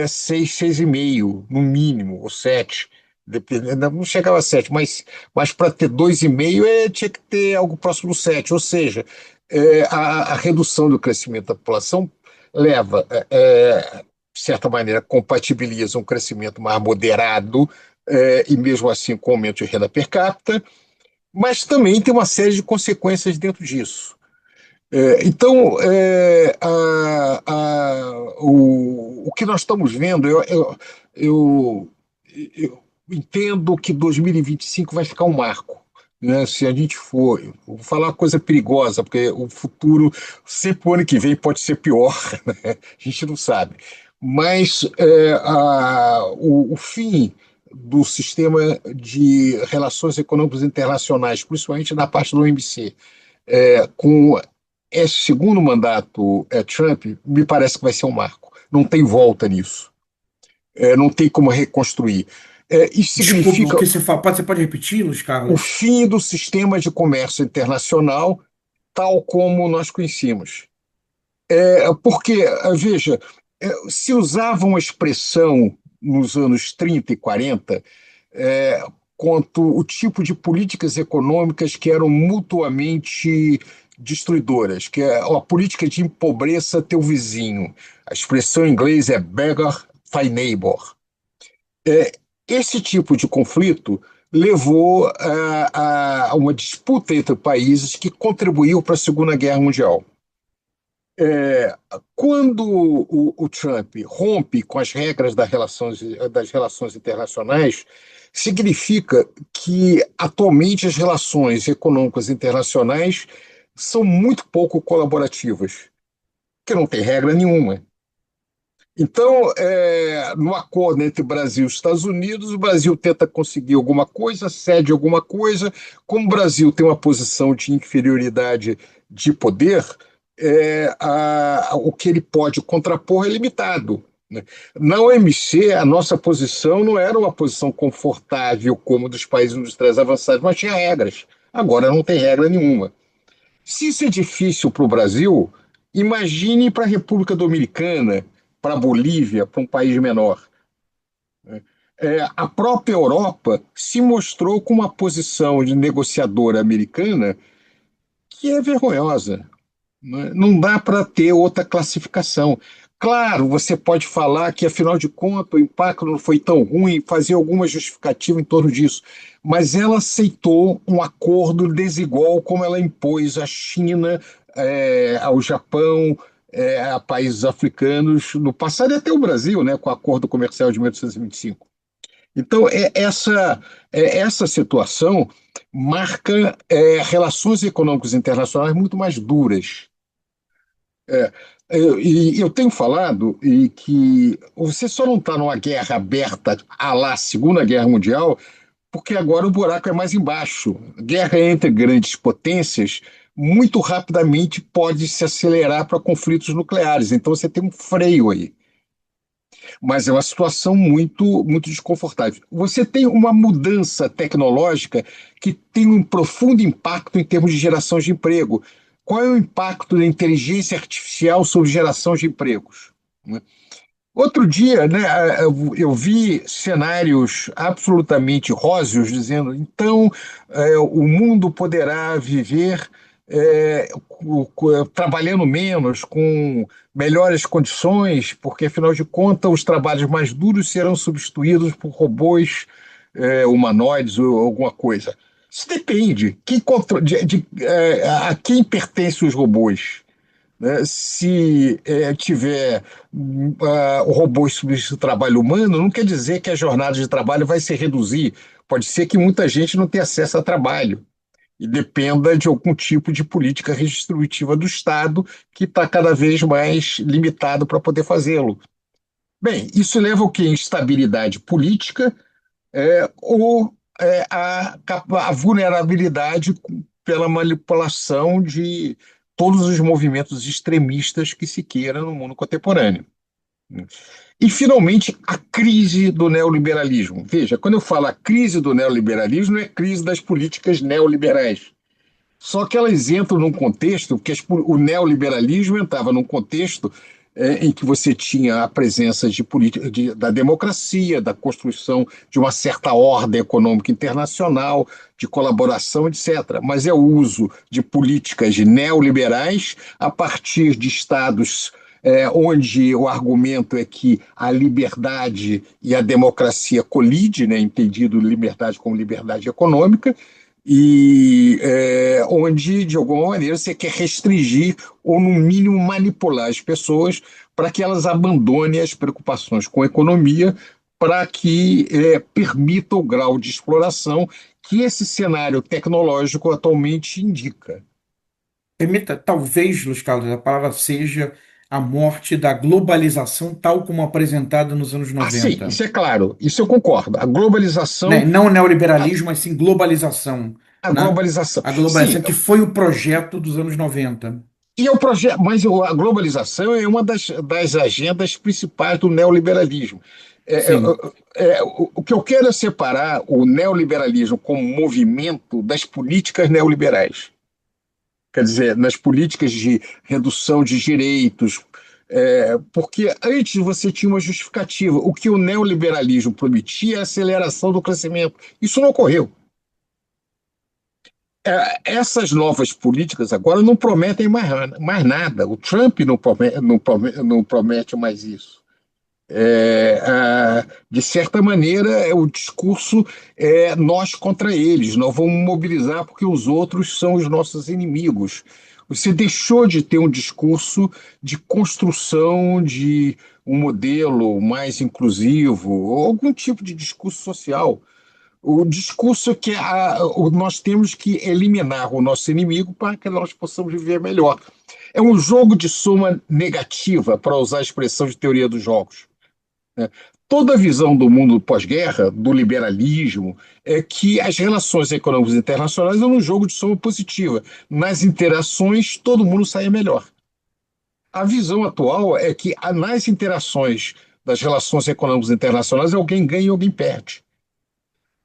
6, 6,5%, no mínimo, ou 7%. Dependendo, não chegava a 7, mas para ter 2,5% tinha que ter algo próximo do 7%. Ou seja, a redução do crescimento da população leva, de certa maneira, compatibiliza um crescimento mais moderado, e mesmo assim com aumento de renda per capita, mas também tem uma série de consequências dentro disso. Então, o que nós estamos vendo, eu, eu entendo que 2025 vai ficar um marco, né? Se a gente for, vou falar uma coisa perigosa, porque o futuro, sempre o ano que vem pode ser pior, né? A gente não sabe. Mas o fim do sistema de relações econômicas internacionais, principalmente na parte do OMC, com esse segundo mandato Trump, me parece que vai ser um marco. Não tem volta nisso. Não tem como reconstruir. Isso Desculpa, o significa que você fala? Você pode repetir, Luiz o Carlos? fim do sistema de comércio internacional tal como nós conhecíamos. Porque, veja, se usava uma expressão nos anos 30 e 40 quanto o tipo de políticas econômicas que eram mutuamente destruidoras, que é a política de empobreça teu vizinho. A expressão em inglês é beggar thy neighbor. Esse tipo de conflito levou a uma disputa entre países que contribuiu para a Segunda Guerra Mundial. Quando o Trump rompe com as regras das relações internacionais, significa que atualmente as relações econômicas internacionais são muito pouco colaborativas, porque não tem regra nenhuma. Então, no acordo entre Brasil e Estados Unidos, o Brasil tenta conseguir alguma coisa, cede alguma coisa. Como o Brasil tem uma posição de inferioridade de poder, o que ele pode contrapor é limitado, né? Na OMC, a nossa posição não era uma posição confortável como dos países industriais avançados, mas tinha regras. Agora não tem regra nenhuma. Se isso é difícil para o Brasil, imagine para a República Dominicana, para a Bolívia, para um país menor. A própria Europa se mostrou com uma posição de negociadora americana que é vergonhosa, né? Não dá para ter outra classificação. Claro, você pode falar que, afinal de contas, o impacto não foi tão ruim, fazer alguma justificativa em torno disso, mas ela aceitou um acordo desigual como ela impôs à China, ao Japão, a países africanos no passado e até o Brasil, né, com o Acordo Comercial de 1825. Então, essa situação marca relações econômicas internacionais muito mais duras. E eu tenho falado que você só não está numa guerra aberta à la Segunda Guerra Mundial, porque agora o buraco é mais embaixo. Guerra entre grandes potências muito rapidamente pode se acelerar para conflitos nucleares. Então você tem um freio aí. Mas é uma situação muito, muito desconfortável. Você tem uma mudança tecnológica que tem um profundo impacto em termos de geração de emprego. Qual é o impacto da inteligência artificial sobre geração de empregos, né? Outro dia, né, eu vi cenários absolutamente róseos dizendo, então, o mundo poderá viver trabalhando menos, com melhores condições, porque, afinal de contas, os trabalhos mais duros serão substituídos por robôs humanoides ou alguma coisa. Isso depende. A quem pertencem os robôs? Né? Se tiver robôs substituindo o trabalho humano, não quer dizer que a jornada de trabalho vai se reduzir. Pode ser que muita gente não tenha acesso a trabalho e dependa de algum tipo de política redistributiva do Estado que está cada vez mais limitado para poder fazê-lo. Bem, isso leva ao quê? Instabilidade política ou a vulnerabilidade pela manipulação de todos os movimentos extremistas que se queira no mundo contemporâneo. E, finalmente, a crise do neoliberalismo. Veja, quando eu falo a crise do neoliberalismo, não é crise das políticas neoliberais. Só que elas entram num contexto, porque o neoliberalismo entrava num contexto em que você tinha a presença da democracia, da construção de uma certa ordem econômica internacional, de colaboração, etc. Mas é o uso de políticas neoliberais a partir de estados onde o argumento é que a liberdade e a democracia colidem, né, entendido liberdade como liberdade econômica, e onde, de alguma maneira, você quer restringir ou, no mínimo, manipular as pessoas para que elas abandonem as preocupações com a economia, para que permita o grau de exploração que esse cenário tecnológico atualmente indica. Permita, talvez, Luiz Carlos, a palavra seja a morte da globalização tal como apresentada nos anos Ah, sim, 90. isso é claro, isso eu concordo. A globalização, Né? Não a, neoliberalismo, mas sim globalização, a né? globalização, A sim, globalização que foi o projeto dos anos 90. e é o projeto, mas a globalização é uma das agendas principais do neoliberalismo. É, é, Sim. o que eu quero é separar o neoliberalismo como movimento das políticas neoliberais. Quer dizer, nas políticas de redução de direitos, porque antes você tinha uma justificativa. O que o neoliberalismo prometia é a aceleração do crescimento. Isso não ocorreu. Essas novas políticas agora não prometem mais nada. O Trump não promete mais isso. De certa maneira, o discurso é nós contra eles, nós vamos mobilizar porque os outros são os nossos inimigos. Você deixou de ter um discurso de construção de um modelo mais inclusivo, ou algum tipo de discurso social. O discurso que nós temos que eliminar o nosso inimigo para que nós possamos viver melhor. É um jogo de soma negativa, para usar a expressão de teoria dos jogos. Toda a visão do mundo pós-guerra, do liberalismo, é que as relações econômicas internacionais são um jogo de soma positiva. Nas interações, todo mundo sai melhor. A visão atual é que nas interações das relações econômicas internacionais, alguém ganha e alguém perde.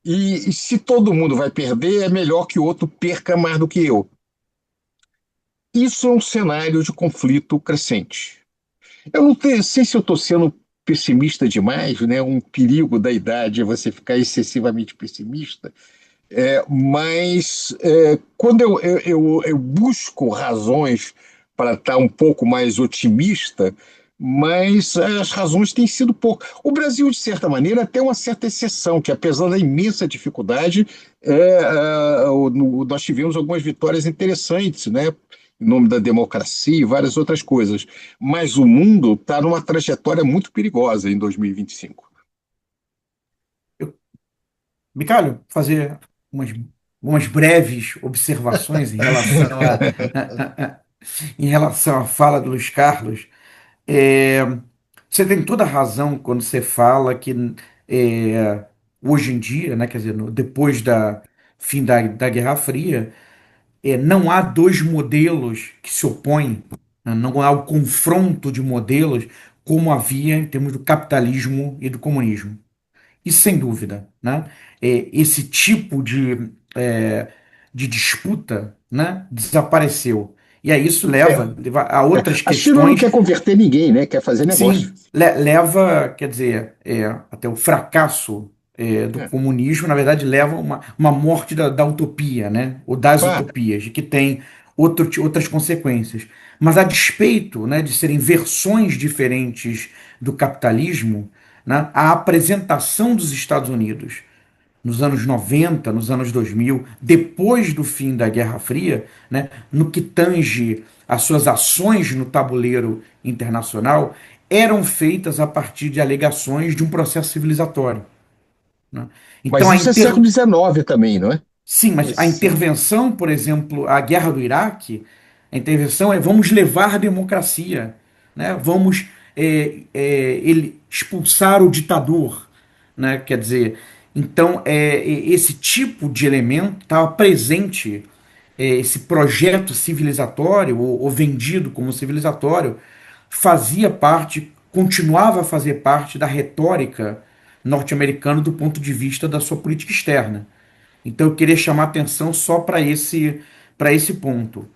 E se todo mundo vai perder, é melhor que o outro perca mais do que eu. Isso é um cenário de conflito crescente. Eu não sei se eu estou sendo pessimista demais, né? Um perigo da idade é você ficar excessivamente pessimista, mas quando eu busco razões para estar um pouco mais otimista, mas as razões têm sido poucas. O Brasil, de certa maneira, tem uma certa exceção, que apesar da imensa dificuldade, nós tivemos algumas vitórias interessantes, né? Em nome da democracia e várias outras coisas. Mas o mundo está numa trajetória muito perigosa em 2025. Eu, Micalho, fazer umas breves observações em relação em relação à fala do Luiz Carlos. É, Você tem toda a razão quando você fala que hoje em dia, né, quer dizer, depois da fim da Guerra Fria, não há dois modelos que se opõem, né, não há o confronto de modelos como havia em termos do capitalismo e do comunismo. E sem dúvida, né, esse tipo de disputa, né, desapareceu. E aí isso leva a outras A China não questões. quer converter ninguém, né? Quer fazer negócio. Sim, leva, quer dizer, até o fracasso do É. comunismo, na verdade, leva uma morte da utopia, né? Ou das Pá, utopias, que tem outras consequências. Mas a despeito, né, de serem versões diferentes do capitalismo, né, a apresentação dos Estados Unidos nos anos 90, nos anos 2000, depois do fim da Guerra Fria, né, no que tange as suas ações no tabuleiro internacional, eram feitas a partir de alegações de um processo civilizatório, né? Então, mas isso é século XIX também, não é? sim, mas a Esse- intervenção, por exemplo, a guerra do Iraque, a intervenção é vamos levar a democracia, né? Vamos expulsar o ditador, né? Quer dizer, então esse tipo de elemento estava presente, esse projeto civilizatório ou vendido como civilizatório fazia parte, continuava a fazer parte da retórica norte-americana do ponto de vista da sua política externa. Então eu queria chamar atenção só para esse ponto.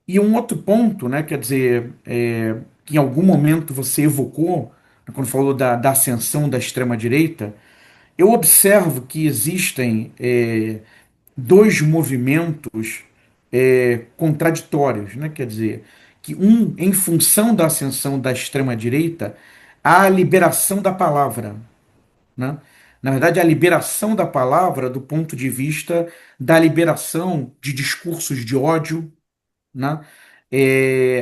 E um outro ponto, né, quer dizer, que em algum momento você evocou, né, quando falou da ascensão da extrema-direita, eu observo que existem dois movimentos contraditórios, né? Quer dizer, que em função da ascensão da extrema-direita, há a liberação da palavra, né? Na verdade, a liberação da palavra do ponto de vista da liberação de discursos de ódio, né?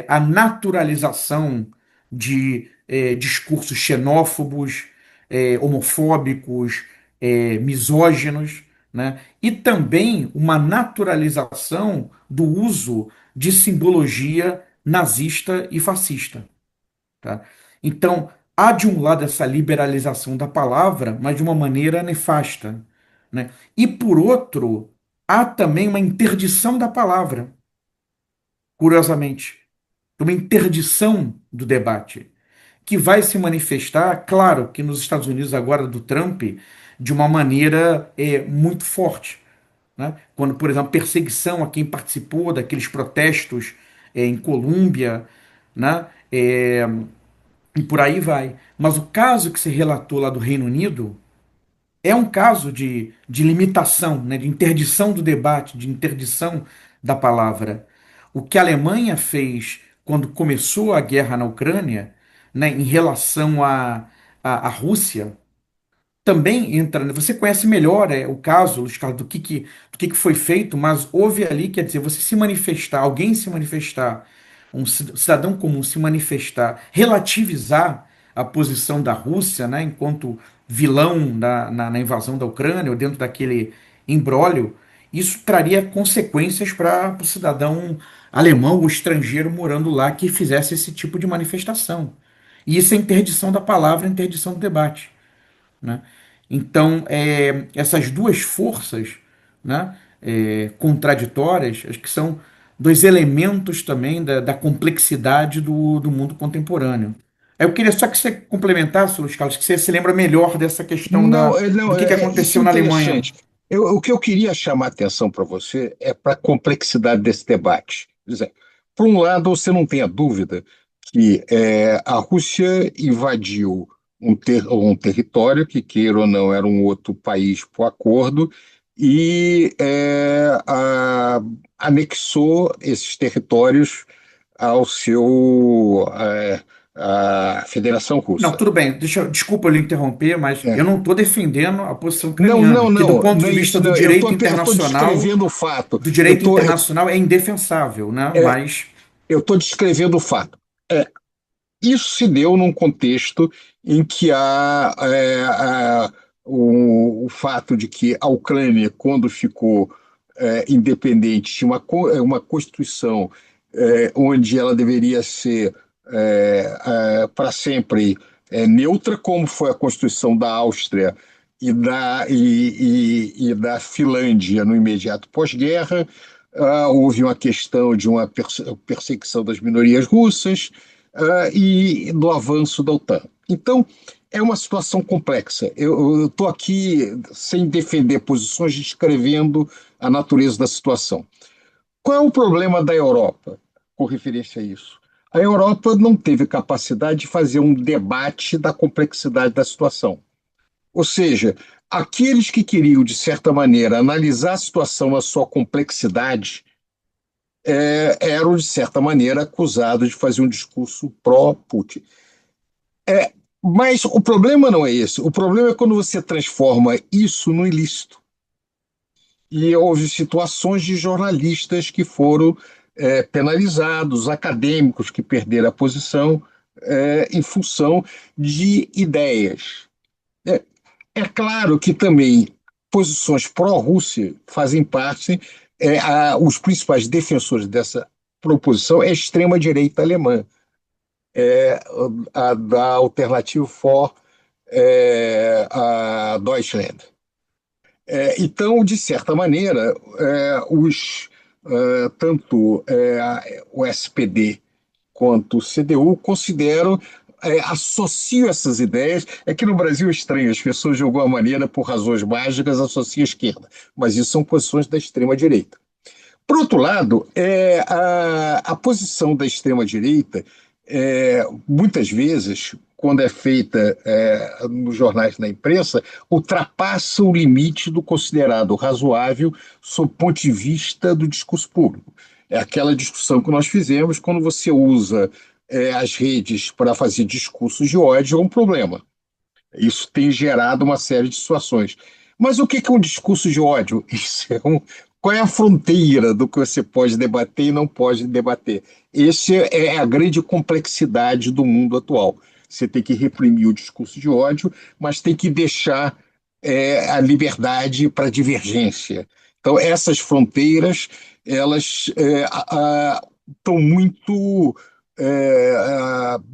A naturalização de discursos xenófobos, homofóbicos, misóginos, né? E também uma naturalização do uso de simbologia nazista e fascista, tá? Então, há de um lado essa liberalização da palavra, mas de uma maneira nefasta, né? E por outro, há também uma interdição da palavra, curiosamente, uma interdição do debate, que vai se manifestar, claro, que nos Estados Unidos agora do Trump, de uma maneira muito forte, né? Quando, por exemplo, perseguição a quem participou daqueles protestos em Colômbia, né? E por aí vai. Mas o caso que se relatou lá do Reino Unido é um caso de limitação, né, de interdição do debate, de interdição da palavra. O que a Alemanha fez quando começou a guerra na Ucrânia, né, em relação à Rússia, também entra. Você conhece melhor o caso, Luiz Carlos, do que foi feito, mas houve ali, quer dizer, você se manifestar, alguém se manifestar, um cidadão comum se manifestar, relativizar a posição da Rússia, né, enquanto vilão na invasão da Ucrânia, ou dentro daquele imbróglio, isso traria consequências para o cidadão alemão ou estrangeiro morando lá que fizesse esse tipo de manifestação. E isso é interdição da palavra, interdição do debate, né? Então, essas duas forças, né, contraditórias, acho que são dois elementos também da complexidade do mundo contemporâneo. Eu queria só que você complementasse, Luiz Carlos, que você se lembra melhor dessa questão Não, do que isso é aconteceu na Alemanha. interessante. O que eu queria chamar a atenção para você é para a complexidade desse debate. Quer dizer, por um lado, você não tem a dúvida que a Rússia invadiu um território que, queira ou não, era um outro país por acordo, e anexou esses territórios ao seu, à Federação Não, Russa. tudo bem, desculpa eu lhe interromper, mas eu É. não estou defendendo a posição Não, ucraniana, não, que do não, ponto não de é vista isso, do não. direito Eu tô internacional, descrevendo o fato. do direito internacional é indefensável, né? É, Mas eu tô descrevendo o fato. É, isso se deu num contexto em que o fato de que a Ucrânia, quando ficou independente, tinha uma constituição onde ela deveria ser para sempre neutra, como foi a Constituição da Áustria e da Finlândia no imediato pós-guerra. Houve uma questão de uma perseguição das minorias russas e do avanço da OTAN. Então, é uma situação complexa. Eu estou aqui sem defender posições, descrevendo a natureza da situação. Qual é o problema da Europa com referência a isso? A Europa não teve capacidade de fazer um debate da complexidade da situação. Ou seja, aqueles que queriam, de certa maneira, analisar a situação na sua complexidade eram, de certa maneira, acusados de fazer um discurso pró-Putin. Mas o problema não é esse. O problema é quando você transforma isso no ilícito. E houve situações de jornalistas que foram penalizados, acadêmicos que perderam a posição em função de ideias. É, é claro que também posições pró-Rússia fazem parte, os principais defensores dessa proposição é a extrema-direita alemã, da Alternative for a Deutschland. Então, de certa maneira, tanto o SPD quanto o CDU consideram, associam essas ideias. É que no Brasil é estranho, as pessoas, de alguma maneira, por razões mágicas, associam a esquerda, mas isso são posições da extrema-direita. Por outro lado, a posição da extrema-direita, muitas vezes, quando é feita nos jornais, na imprensa, ultrapassa o limite do considerado razoável sob o ponto de vista do discurso público. É aquela discussão que nós fizemos: quando você usa as redes para fazer discursos de ódio, é um problema. Isso tem gerado uma série de situações. Mas o que é um discurso de ódio? Qual é a fronteira do que você pode debater e não pode debater? Essa é a grande complexidade do mundo atual. Você tem que reprimir o discurso de ódio, mas tem que deixar a liberdade para divergência. Então, essas fronteiras, elas estão muito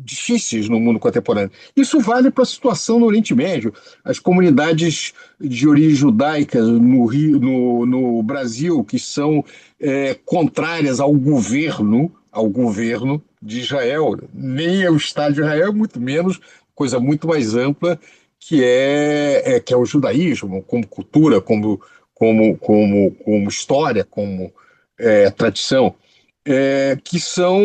difíceis no mundo contemporâneo. Isso vale para a situação no Oriente Médio. As comunidades de origem judaica no, Rio, no Brasil, que são contrárias ao governo de Israel, nem ao Estado de Israel, muito menos, coisa muito mais ampla, que é o judaísmo, como cultura, como história, como tradição, que são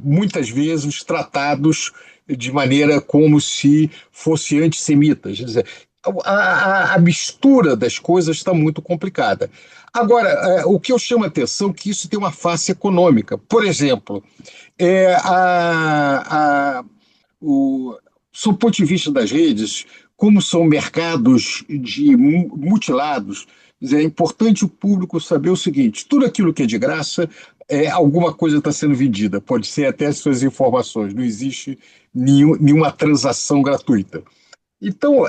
muitas vezes tratados de maneira como se fossem antissemitas. Quer dizer, a mistura das coisas está muito complicada. Agora, o que eu chamo a atenção é que isso tem uma face econômica. Por exemplo, é, a, a, o, sob o ponto de vista das redes, como são mercados de mutilados, é importante o público saber o seguinte: tudo aquilo que é de graça, alguma coisa está sendo vendida, pode ser até as suas informações, não existe nenhuma transação gratuita. Então,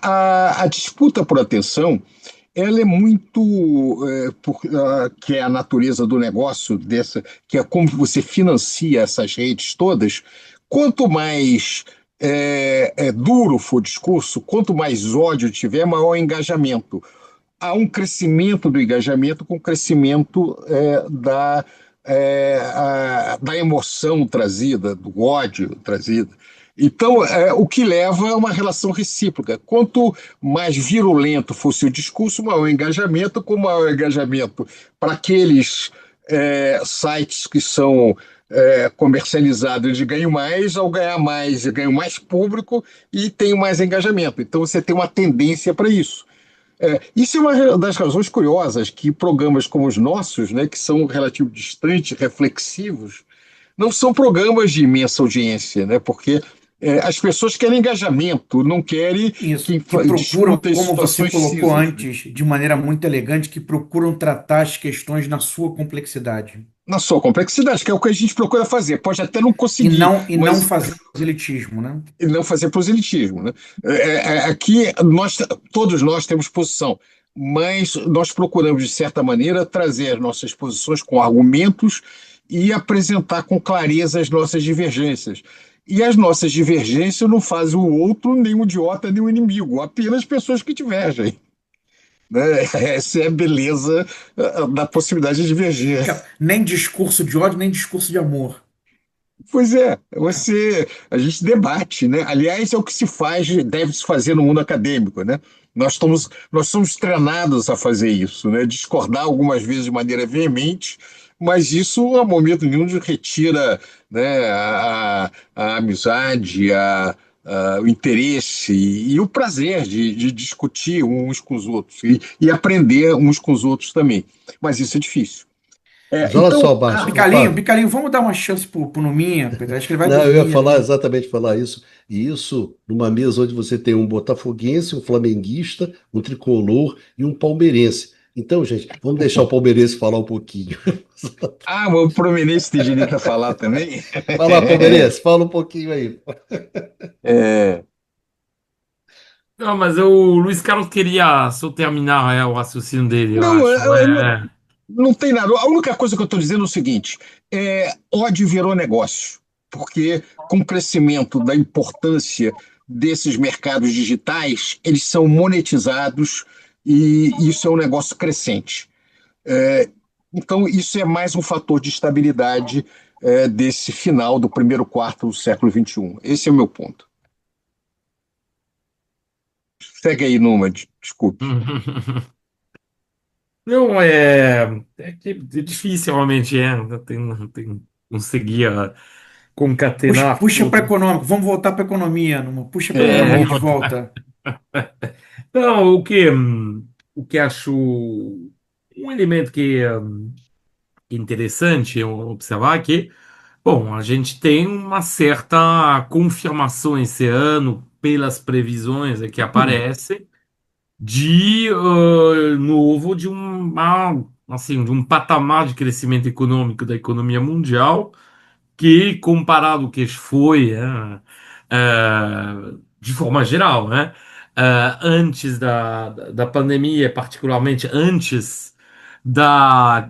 a disputa por atenção, ela é muito, que é a natureza do negócio, que é como você financia essas redes todas. Quanto mais duro for o discurso, quanto mais ódio tiver, maior o engajamento. Há um crescimento do engajamento com o crescimento da emoção trazida, do ódio trazido. Então, o que leva a uma relação recíproca. Quanto mais virulento fosse o discurso, maior o engajamento, com maior engajamento para aqueles sites que são comercializados, eles ganham mais, ao ganhar mais, ganham mais público e tem mais engajamento. Então, você tem uma tendência para isso. Isso é uma das razões curiosas que programas como os nossos, né, que são relativamente distantes, reflexivos, não são programas de imensa audiência, né, porque as pessoas querem engajamento, não querem Isso, que que procuram, discutam como você situações colocou cisas, né? antes, de maneira muito elegante, que procuram tratar as questões na sua complexidade Na sua complexidade, que é o que a gente procura fazer. Pode até não conseguir, e não mas fazer proselitismo, né? não fazer proselitismo, né? Aqui todos nós temos posição, mas nós procuramos de certa maneira trazer as nossas posições com argumentos e apresentar com clareza as nossas divergências. E as nossas divergências não fazem o outro nem um idiota nem um inimigo, apenas pessoas que divergem, né? Essa é a beleza da possibilidade de divergir. Nem discurso de ódio, nem discurso de amor. Pois é, a gente debate, né? Aliás, é o que se faz, deve se fazer no mundo acadêmico, né? Nós somos treinados a fazer isso, né? Discordar algumas vezes de maneira veemente, mas isso, a momento nenhum, retira, né, a amizade, o interesse e o prazer de discutir uns com os outros e aprender uns com os outros também. Mas isso é difícil. Mas olha Então, só, Bárcio, Bicalinho, Fábio. Bicalinho, vamos dar uma chance pro Numinha, Pedro. Acho que ele vai Não, eu ia dormir falar ali. exatamente falar isso. E isso numa mesa onde você tem um botafoguense, um flamenguista, um tricolor e um palmeirense. Então, gente, vamos deixar o palmeirense falar um pouquinho. o Fluminense tem direito a falar também? Vai lá, palmeirense, fala um pouquinho aí. É, Não, mas o Luiz Carlos queria só terminar o raciocínio dele, eu não, acho. não tem nada. A única coisa que eu estou dizendo é o seguinte: ódio virou negócio, porque com o crescimento da importância desses mercados digitais, eles são monetizados e isso é um negócio crescente. É, então, isso é mais um fator de estabilidade desse final do primeiro quarto do século XXI. Esse é o meu ponto. Segue aí, Numa, desculpe. Não, é difícil realmente, conseguir concatenar Puxa para tudo. econômico, vamos voltar para economia, Numa. Puxa para economia Vamos de voltar. volta. Não, o que acho um elemento que é interessante eu observar que, bom, a gente tem uma certa confirmação esse ano pelas previsões que aparecem, de novo de um patamar de crescimento econômico da economia mundial que, comparado ao que foi, de forma geral, né, antes da pandemia, particularmente antes da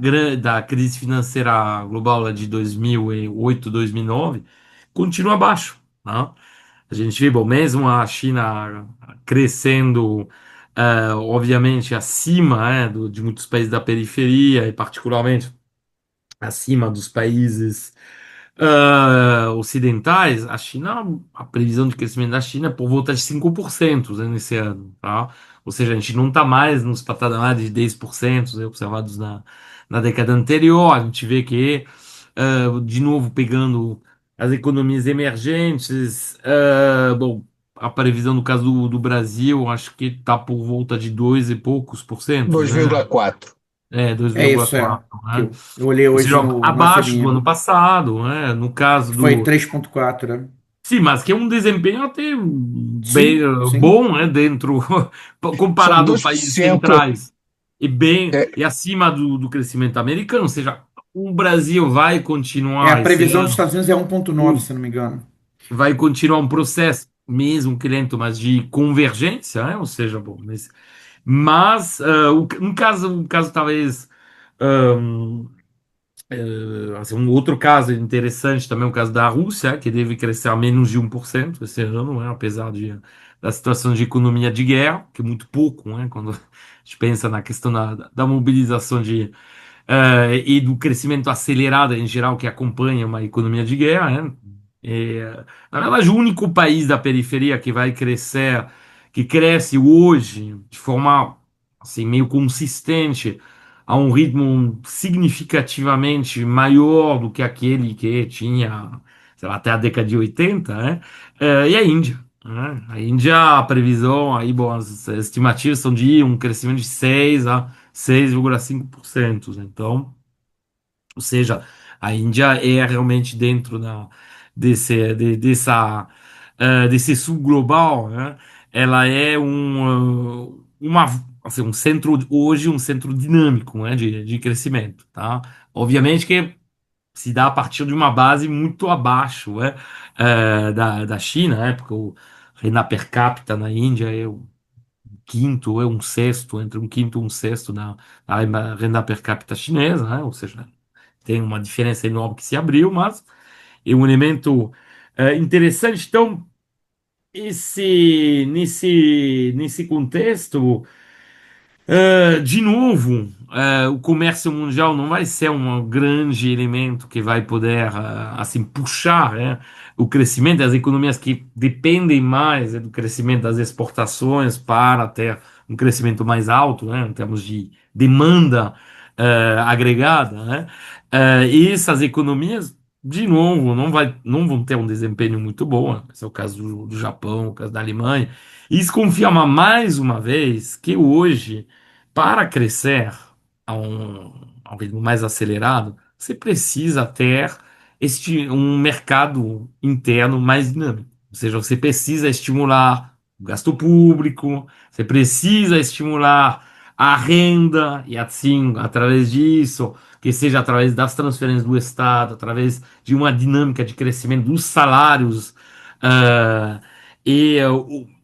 crise financeira global lá de 2008, 2009, continua abaixo, né? A gente vê, bom, mesmo a China crescendo, obviamente, acima, de muitos países da periferia, e particularmente acima dos países ocidentais, a China, a previsão de crescimento da China é por volta de 5%, né, nesse ano, tá? Ou seja, a gente não está mais nos patamares de 10%, observados na década anterior. A gente vê que, de novo, pegando as economias emergentes, bom, a previsão no caso do Brasil, acho que está por volta de 2 e poucos por cento, né? 2,4. Dois É vírgula isso, é. quatro, Que né? eu olhei Ou hoje seja, no abaixo do ACNI, ano passado, né? No caso foi do. 3,4, né? Sim, mas que é um desempenho até bem Sim, sim. bom, né? Dentro, São comparado a países 2%. centrais e bem É, e acima do crescimento americano. Ou seja, o Brasil vai A continuar esse previsão dos ano, Estados Unidos é 1,9, se eu não me engano. vai continuar um processo, mesmo que lento, mas de convergência, né? Ou seja, bom, mas um caso talvez. Assim, um outro caso interessante também é o caso da Rússia, que deve crescer a menos de 1% esse ano, né, apesar da situação de economia de guerra, que é muito pouco, né, quando a gente pensa na questão da mobilização e do crescimento acelerado em geral que acompanha uma economia de guerra, né? Na verdade, o único país da periferia que vai crescer, que cresce hoje de forma assim, meio consistente, a um ritmo significativamente maior do que aquele que tinha, sei lá, até a década de 80, né? E a Índia. Né? A Índia, a previsão, aí, bom, as estimativas são de um crescimento de 6 a 6,5%. Então, ou seja, a Índia é realmente dentro desse sul global, né? Ela é assim, um centro, hoje um centro dinâmico, né? De crescimento, tá? Obviamente que se dá a partir de uma base muito abaixo, né? Da China, né? Porque o renda per capita na Índia é o quinto, é um sexto, entre um quinto e um sexto da renda per capita chinesa, né? Ou seja, tem uma diferença enorme que se abriu, mas é um elemento interessante. Então, nesse contexto, de novo, o comércio mundial não vai ser um grande elemento que vai poder, assim, puxar, né, o crescimento das economias que dependem mais, do crescimento das exportações para ter um crescimento mais alto, né, em termos de demanda, agregada, né. E essas economias, de novo, não vão ter um desempenho muito bom, né. Esse é o caso do Japão, o caso da Alemanha. Isso confirma mais uma vez que hoje, para crescer a um ritmo mais acelerado, você precisa ter um mercado interno mais dinâmico. Ou seja, você precisa estimular o gasto público, você precisa estimular a renda, e assim, através disso, que seja através das transferências do Estado, através de uma dinâmica de crescimento dos salários, ah,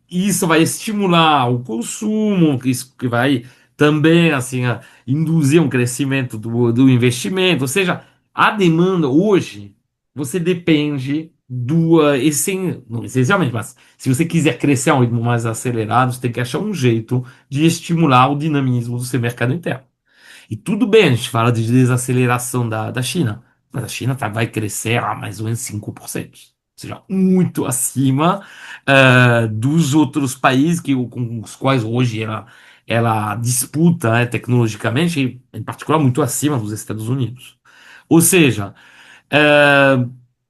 isso vai estimular o consumo, isso que vai também assim induzir um crescimento do investimento. Ou seja, a demanda hoje você depende não essencialmente, mas se você quiser crescer a um ritmo mais acelerado, você tem que achar um jeito de estimular o dinamismo do seu mercado interno. E tudo bem, a gente fala de desaceleração da China, mas a China vai crescer a mais ou menos 5%. Ou seja, muito acima dos outros países com os quais hoje ela disputa, né, tecnologicamente, e, em particular muito acima dos Estados Unidos. Ou seja, é,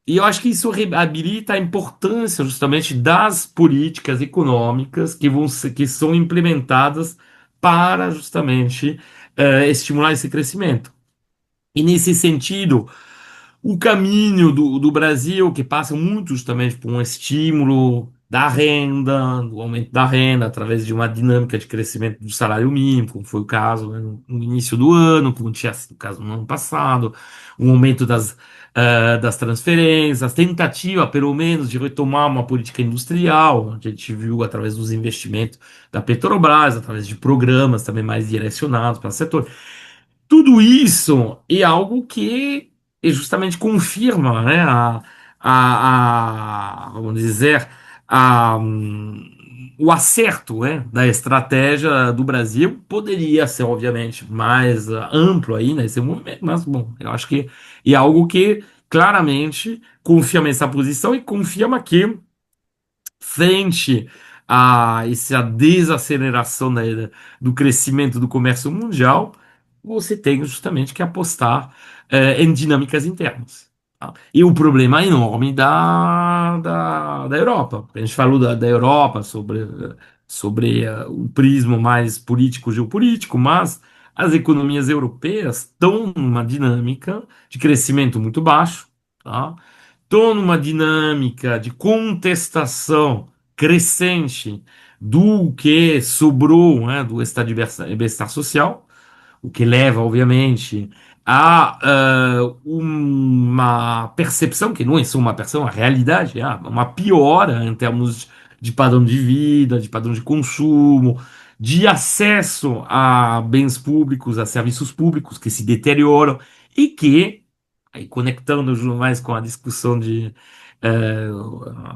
e eu acho que isso reabilita a importância justamente das políticas econômicas que são implementadas para justamente estimular esse crescimento. E nesse sentido, o caminho do Brasil, que passa muito justamente por um estímulo da renda, do aumento da renda, através de uma dinâmica de crescimento do salário mínimo, como foi o caso, né, no início do ano, como tinha sido o caso no ano passado, um aumento das transferências, a tentativa, pelo menos, de retomar uma política industrial, a gente viu através dos investimentos da Petrobras, através de programas também mais direcionados para o setor. Tudo isso é algo que justamente confirma, né, vamos dizer, o acerto, né, da estratégia do Brasil. Poderia ser, obviamente, mais amplo aí nesse momento, mas, bom, eu acho que é algo que claramente confirma essa posição e confirma que frente a essa desaceleração do crescimento do comércio mundial, você tem justamente que apostar em dinâmicas internas. Tá? E o problema enorme da Europa. A gente falou da Europa sobre o prisma mais político-geopolítico, mas as economias europeias estão numa dinâmica de crescimento muito baixo, tá? Estou numa dinâmica de contestação crescente do que sobrou, né, do estado de bem-estar social, o que leva, obviamente, a uma percepção, que não é só uma percepção, a realidade, uma piora em termos de padrão de vida, de padrão de consumo, de acesso a bens públicos, a serviços públicos que se deterioram e que aí conectando mais com a discussão eh,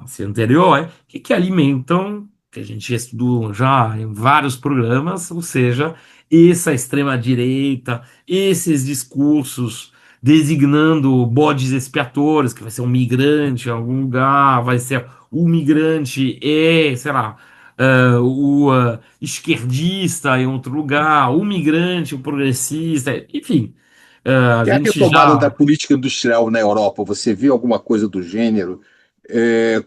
assim, anterior, que alimentam, que a gente estudou já em vários programas, ou seja, essa extrema-direita, esses discursos designando bodes expiatórios, que vai ser um migrante em algum lugar, vai ser o migrante sei lá, o esquerdista em outro lugar, o migrante, o progressista, enfim. A E a gente retomada da já. política industrial na Europa, você vê alguma coisa do gênero?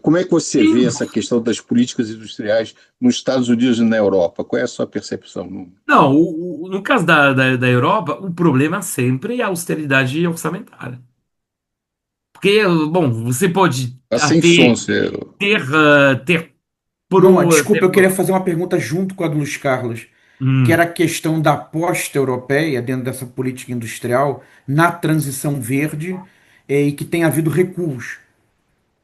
Como é que você vê Sim. essa questão das políticas industriais nos Estados Unidos e na Europa? Qual é a sua percepção? Não, no caso da Europa, o problema sempre é a austeridade orçamentária. Porque, bom, você pode Tá sem som, ter, você... ter Não, mas pro. desculpa, eu queria fazer uma pergunta junto com a do Luiz Carlos, que era Hum. a questão da aposta europeia dentro dessa política industrial na transição verde, e que tem havido recuos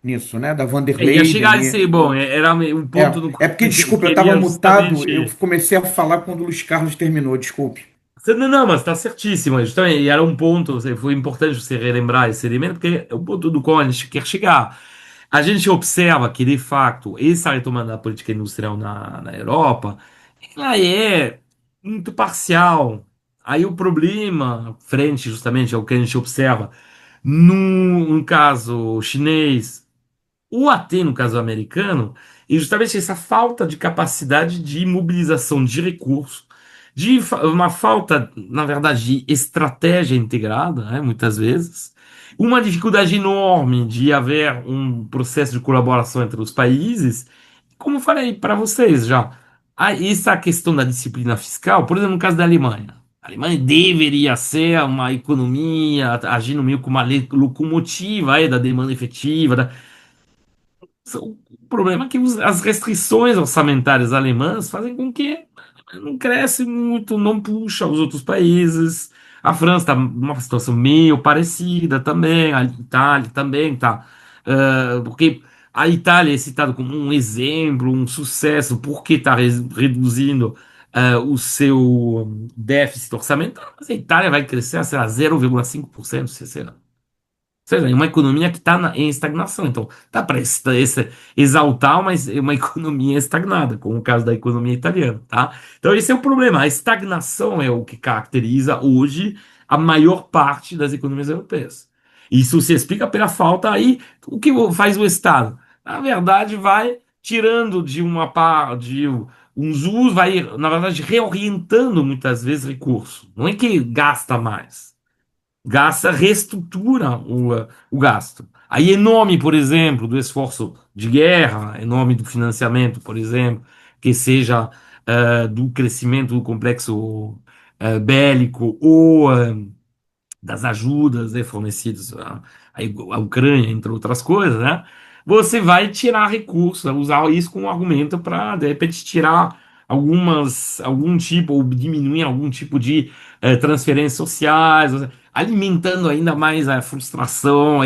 nisso, né? Da van der Ia Leyen chegar a ali. ser, bom, era um ponto no É qual porque, eu desculpa, eu estava queria mutado, eu justamente. comecei a falar quando o Luiz Carlos terminou, desculpe. Não, mas está certíssimo. Justamente, e era um ponto, foi importante você relembrar esse elemento, porque é o ponto do qual a gente quer chegar. A gente observa que, de fato, essa retomada da política industrial na Europa, ela é muito parcial. Aí o problema, frente justamente ao que a gente observa no caso chinês, ou até no caso americano, é justamente essa falta de capacidade de mobilização de recursos, uma falta, na verdade, de estratégia integrada, né, muitas vezes, uma dificuldade enorme de haver um processo de colaboração entre os países, como eu falei para vocês já, essa questão da disciplina fiscal, por exemplo, no caso da Alemanha. A Alemanha deveria ser uma economia agindo meio como uma locomotiva aí, da demanda efetiva, o problema é que as restrições orçamentárias alemãs fazem com que não cresce muito, não puxa os outros países. A França está numa situação meio parecida também, a Itália também está. Porque a Itália é citada como um exemplo, um sucesso, porque está reduzindo o seu déficit orçamentário, mas a Itália vai crescer, sei lá, 0,5%, sei lá seja, é uma economia que está em estagnação. Então, dá para exaltar uma economia estagnada, como o caso da economia italiana, tá? Então, esse é o problema. A estagnação é o que caracteriza hoje a maior parte das economias europeias. Isso se explica pela falta aí. O que faz o Estado? Na verdade, vai tirando de uma parte, de uns usos, vai, na verdade, reorientando muitas vezes recursos. Não é que gasta mais gasta, reestrutura o gasto. Aí, em nome, por exemplo, do esforço de guerra, em nome do financiamento, por exemplo, que seja do crescimento do complexo bélico ou das ajudas fornecidas à Ucrânia, entre outras coisas, né? você vai tirar recursos, usar isso como argumento para, de repente, tirar algum tipo, ou diminuir algum tipo de transferências sociais, ou seja, alimentando ainda mais a frustração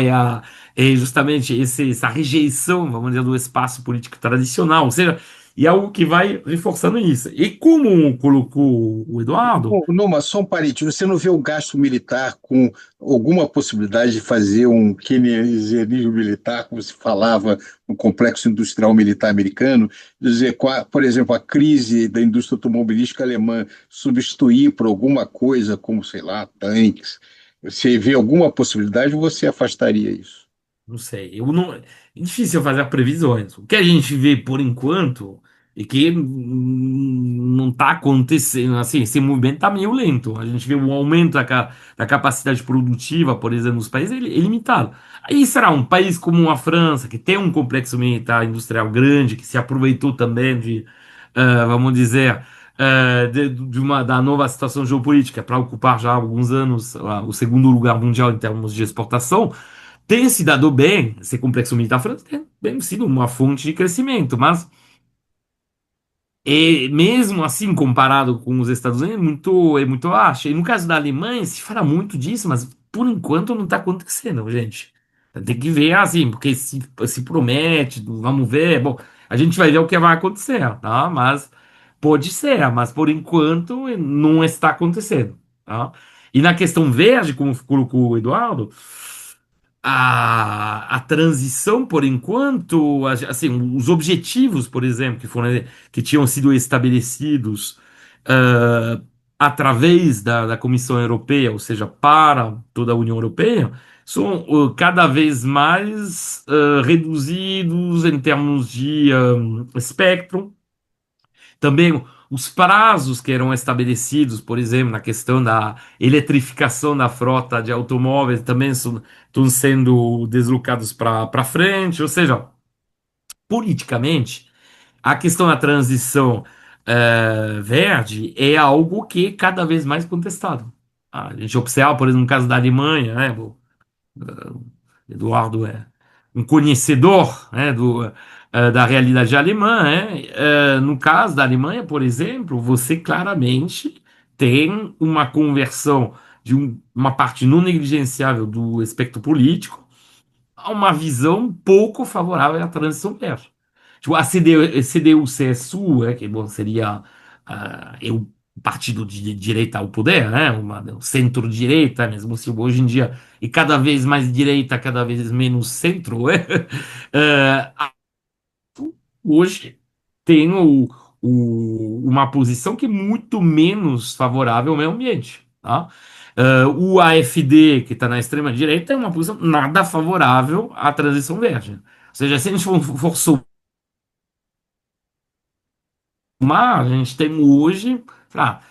e justamente essa rejeição, vamos dizer, do espaço político tradicional, ou seja, e é algo que vai reforçando isso. E como colocou o Eduardo, Numa, só um parênteses, você não vê o gasto militar com alguma possibilidade de fazer um keynesianismo militar, como se falava no complexo industrial militar americano, dizer, por exemplo, a crise da indústria automobilística alemã substituir por alguma coisa como, sei lá, tanques. Você vê alguma possibilidade ou você afastaria isso? não sei, eu não, é difícil fazer previsões. O que a gente vê por enquanto é que não está acontecendo, assim, esse movimento está meio lento. A gente vê um aumento da capacidade produtiva, por exemplo, nos países, é limitado. Aí será um país como a França, que tem um complexo militar industrial grande, que se aproveitou também de, vamos dizer, da nova situação geopolítica para ocupar já há alguns anos o segundo lugar mundial em termos de exportação, tem se dado bem, esse complexo militar francês tem bem sido uma fonte de crescimento, mas mesmo assim, comparado com os Estados Unidos, é muito baixo. E no caso da Alemanha, se fala muito disso, mas por enquanto não está acontecendo, gente. Tem que ver assim, porque se promete, vamos ver. Bom, a gente vai ver o que vai acontecer, tá? Mas pode ser, mas por enquanto não está acontecendo, tá? E na questão verde, como colocou o Eduardo, a transição, por enquanto, assim, os objetivos, por exemplo, que tinham sido estabelecidos ah, através da Comissão Europeia, ou seja, para toda a União Europeia, são cada vez mais reduzidos em termos de espectro. Também os prazos que eram estabelecidos, por exemplo, na questão da eletrificação da frota de automóveis, também estão sendo deslocados para frente. Ou seja, politicamente, a questão da transição verde é algo que é cada vez mais contestado. A gente observa, por exemplo, no caso da Alemanha, né, Eduardo é um conhecedor, né, da realidade alemã, né? No caso da Alemanha, por exemplo, você claramente tem uma conversão de uma parte não negligenciável do espectro político a uma visão pouco favorável à transição verde. Tipo, a CDU-CSU, que bom, seria o partido de direita ao poder, né? Centro-direita, mesmo se hoje em dia, e cada vez mais direita, cada vez menos centro, hoje tem uma posição que é muito menos favorável ao meio ambiente. Tá? O AfD, que está na extrema-direita, é uma posição nada favorável à transição verde. Ou seja, se a gente for somar, a gente tem hoje, sei lá,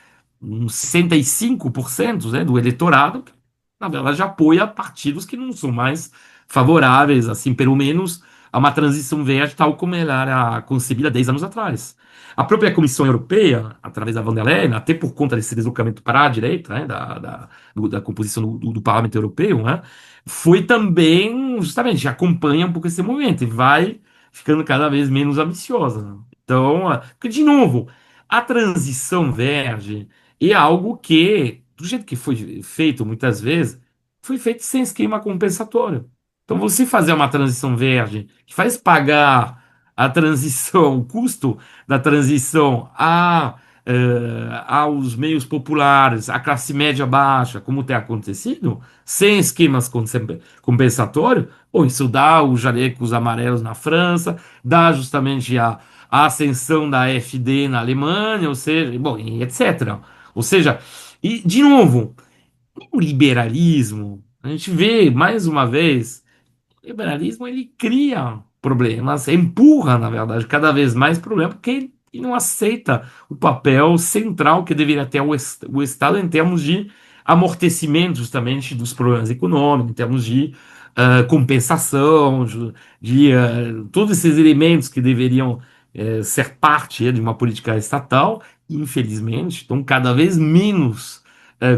uns 65%, né, do eleitorado que, na verdade, apoia partidos que não são mais favoráveis, assim, pelo menos, a uma transição verde tal como ela era concebida 10 anos atrás. A própria Comissão Europeia, através da von der Leyen, até por conta desse deslocamento para a direita, né, da composição do Parlamento Europeu, né, foi também, justamente, acompanha um pouco esse movimento e vai ficando cada vez menos ambiciosa, né? Então, porque, de novo, a transição verde é algo que, do jeito que foi feito muitas vezes, foi feito sem esquema compensatório. Então, você fazer uma transição verde que faz pagar a transição, o custo da transição aos meios populares, à classe média baixa, como tem acontecido, sem esquemas compensatórios, bom, isso dá os jalecos amarelos na França, dá justamente a ascensão da AfD na Alemanha, ou seja, bom, e etc. Ou seja, e de novo, o liberalismo, a gente vê mais uma vez, o liberalismo ele cria problemas, empurra, na verdade, cada vez mais problemas, porque ele não aceita o papel central que deveria ter o Estado em termos de amortecimento, justamente, dos problemas econômicos, em termos de compensação, todos esses elementos que deveriam ser parte de uma política estatal, infelizmente, estão cada vez menos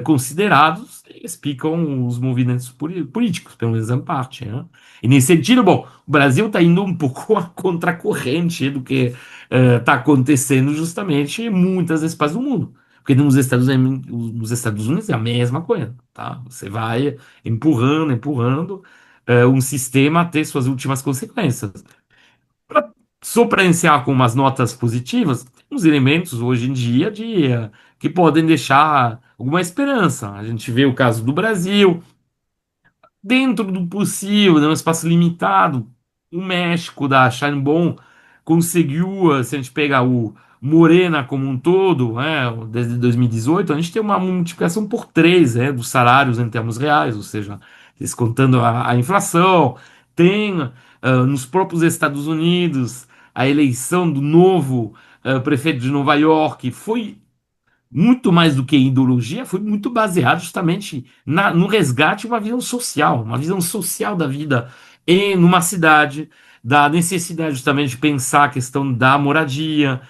considerados explicam os movimentos políticos, pelo menos em parte, né? E nesse sentido, bom, o Brasil está indo um pouco a contracorrente do que está acontecendo justamente em muitas partes do mundo. Porque nos Estados Unidos é a mesma coisa, tá? Você vai empurrando, empurrando, um sistema a ter suas últimas consequências. Pra- Só para iniciar com umas notas positivas, uns elementos hoje em dia que podem deixar alguma esperança. A gente vê o caso do Brasil, dentro do possível, num espaço limitado, o México da Sheinbaum conseguiu, se a gente pegar o Morena como um todo, né, desde 2018, a gente tem uma multiplicação por três, né, dos salários em termos reais, ou seja, descontando a inflação, tem nos próprios Estados Unidos a eleição do novo prefeito de Nova York foi muito mais do que ideologia, foi muito baseado justamente no resgate de uma visão social da vida em numa cidade, da necessidade justamente de pensar a questão da moradia,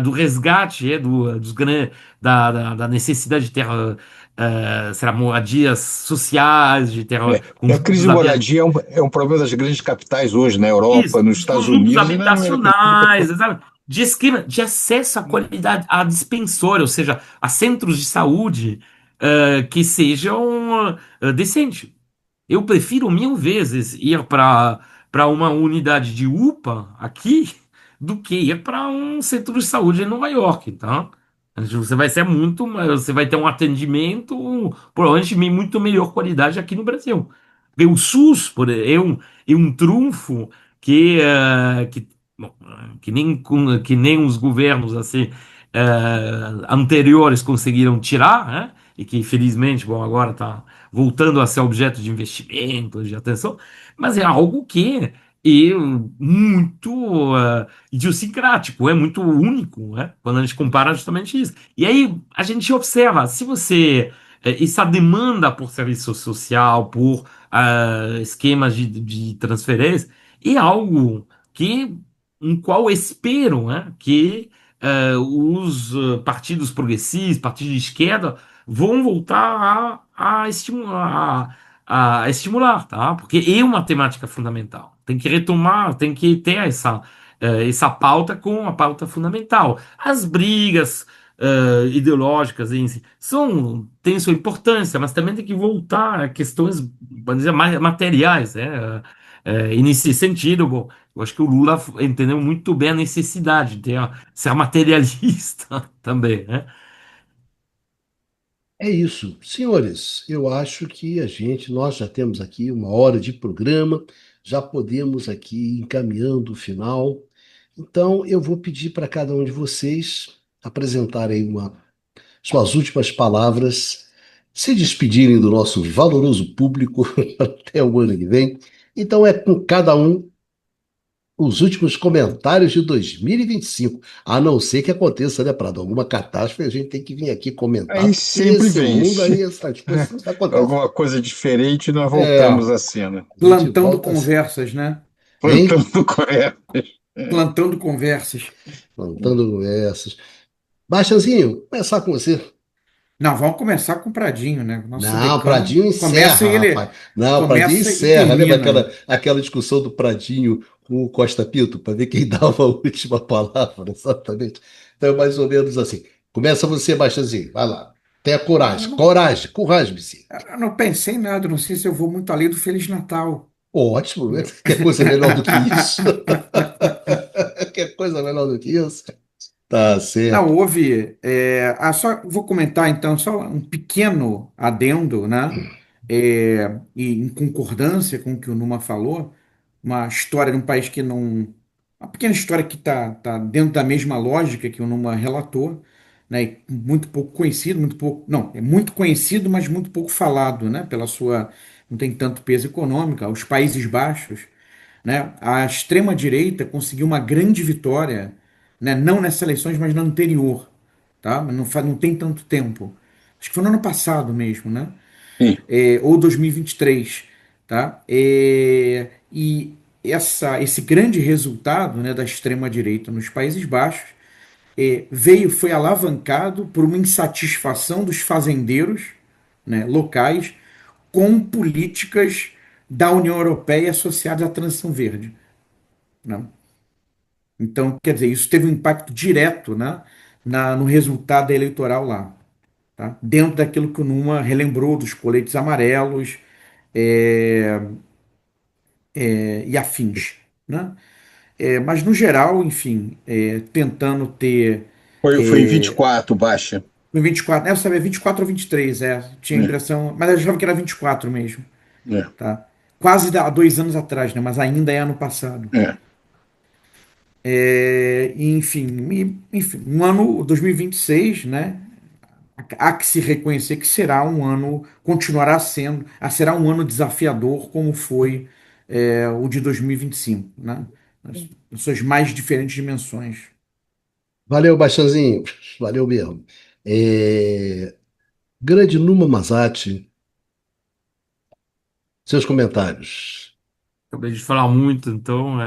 do resgate, da necessidade de ter será, moradias sociais, de ter A crise conjuntos de habitacionais. moradia é um problema das grandes capitais hoje, na Europa, Isso, nos os Estados conjuntos Unidos e na América. habitacionais, sabe? De esquema, de acesso à qualidade, a dispensória, ou seja, a centros de saúde que sejam decentes. Eu prefiro mil vezes ir para uma unidade de UPA aqui do que ir para um centro de saúde em Nova York, tá? Você vai ser você vai ter um atendimento provavelmente de muito melhor qualidade aqui no Brasil. Porque o SUS é um trunfo bom, que nem os governos assim anteriores conseguiram tirar, né? E que infelizmente, bom, agora está voltando a ser objeto de investimento, de atenção, mas é algo que é muito idiosincrático, é muito único, né? Quando a gente compara justamente isso. E aí a gente observa, se você essa demanda por serviço social, por esquemas de transferência, é algo que um qual espero, né, que os partidos progressistas, partidos de esquerda, vão voltar a estimular, tá? Porque é uma temática fundamental. Tem que retomar, tem que ter essa pauta com a pauta fundamental. As brigas ideológicas em si têm sua importância, mas também tem que voltar a questões, vamos dizer, mais materiais, né? E nesse sentido, bom, eu acho que o Lula entendeu muito bem a necessidade de ser materialista também, né? É isso. Senhores, eu acho que nós já temos aqui uma hora de programa, já podemos aqui ir encaminhando o final. Então, eu vou pedir para cada um de vocês apresentarem suas últimas palavras, se despedirem do nosso valoroso público até o ano que vem. Então, é com cada um os últimos comentários de 2025. A não ser que aconteça, né, Prado? Alguma catástrofe, a gente tem que vir aqui comentar, Aí porque sempre esse vem. mundo aí, essas coisas não acontecem. Alguma coisa diferente, nós É, voltamos a à cena. gente Plantando volta assim, conversas, né? hein? Plantando Coreia. Plantando conversas. Plantando essas. Baixazinho, começar com você. Não, vamos começar com o Pradinho, né? Nosso Não, decano Pradinho começa e encerra, ele rapaz. Não, Pradinho começa e encerra. Lembra termina. aquela discussão do Pradinho com o Costa Pinto, para ver quem dava a última palavra, exatamente. Então, é mais ou menos assim. Começa você, Baixazinho. Vai lá. Tenha coragem. Eu não, Coragem. Coragem-se. eu não pensei em nada, não sei se eu vou muito além do Feliz Natal. Ótimo, né? Entendeu? Quer coisa melhor do que isso? Quer coisa melhor do que isso? Tá Não, certo. houve. Só vou comentar então, só um pequeno adendo, né? E em concordância com o que o Numa falou, uma história de um país que não. Uma pequena história que tá dentro da mesma lógica que o Numa relatou, né? E muito pouco conhecido, muito pouco. Não, é muito conhecido, mas muito pouco falado, né? Pela sua. Não tem tanto peso econômico, os Países Baixos, né? A extrema-direita conseguiu uma grande vitória, né? Não nessas eleições, mas na anterior, tá? Não tem tanto tempo. Acho que foi no ano passado mesmo, né? Sim. Ou 2023, tá? E esse grande resultado, né, da extrema-direita nos Países Baixos foi alavancado por uma insatisfação dos fazendeiros, né, locais com políticas da União Europeia associadas à transição verde, né? Então, quer dizer, isso teve um impacto direto, né, no resultado eleitoral lá, tá? Dentro daquilo que o Numa relembrou dos coletes amarelos, é, e afins, né? Mas, no geral, enfim, tentando ter. Foi em 24, Baixa. No 24, eu sabia, 24 ou 23, tinha a É, impressão, mas eu achava que era 24 mesmo, é, tá? Quase há 2 anos atrás, né? Mas ainda é ano passado. é. Enfim, um ano 2026, né? Há que se reconhecer que será um ano, continuará sendo, será um ano desafiador, como foi o de 2025, né? Nas suas mais diferentes dimensões. Valeu, Baixanzinho. Valeu mesmo. Grande Numa Mazati, seus comentários. Acabei de falar muito, então.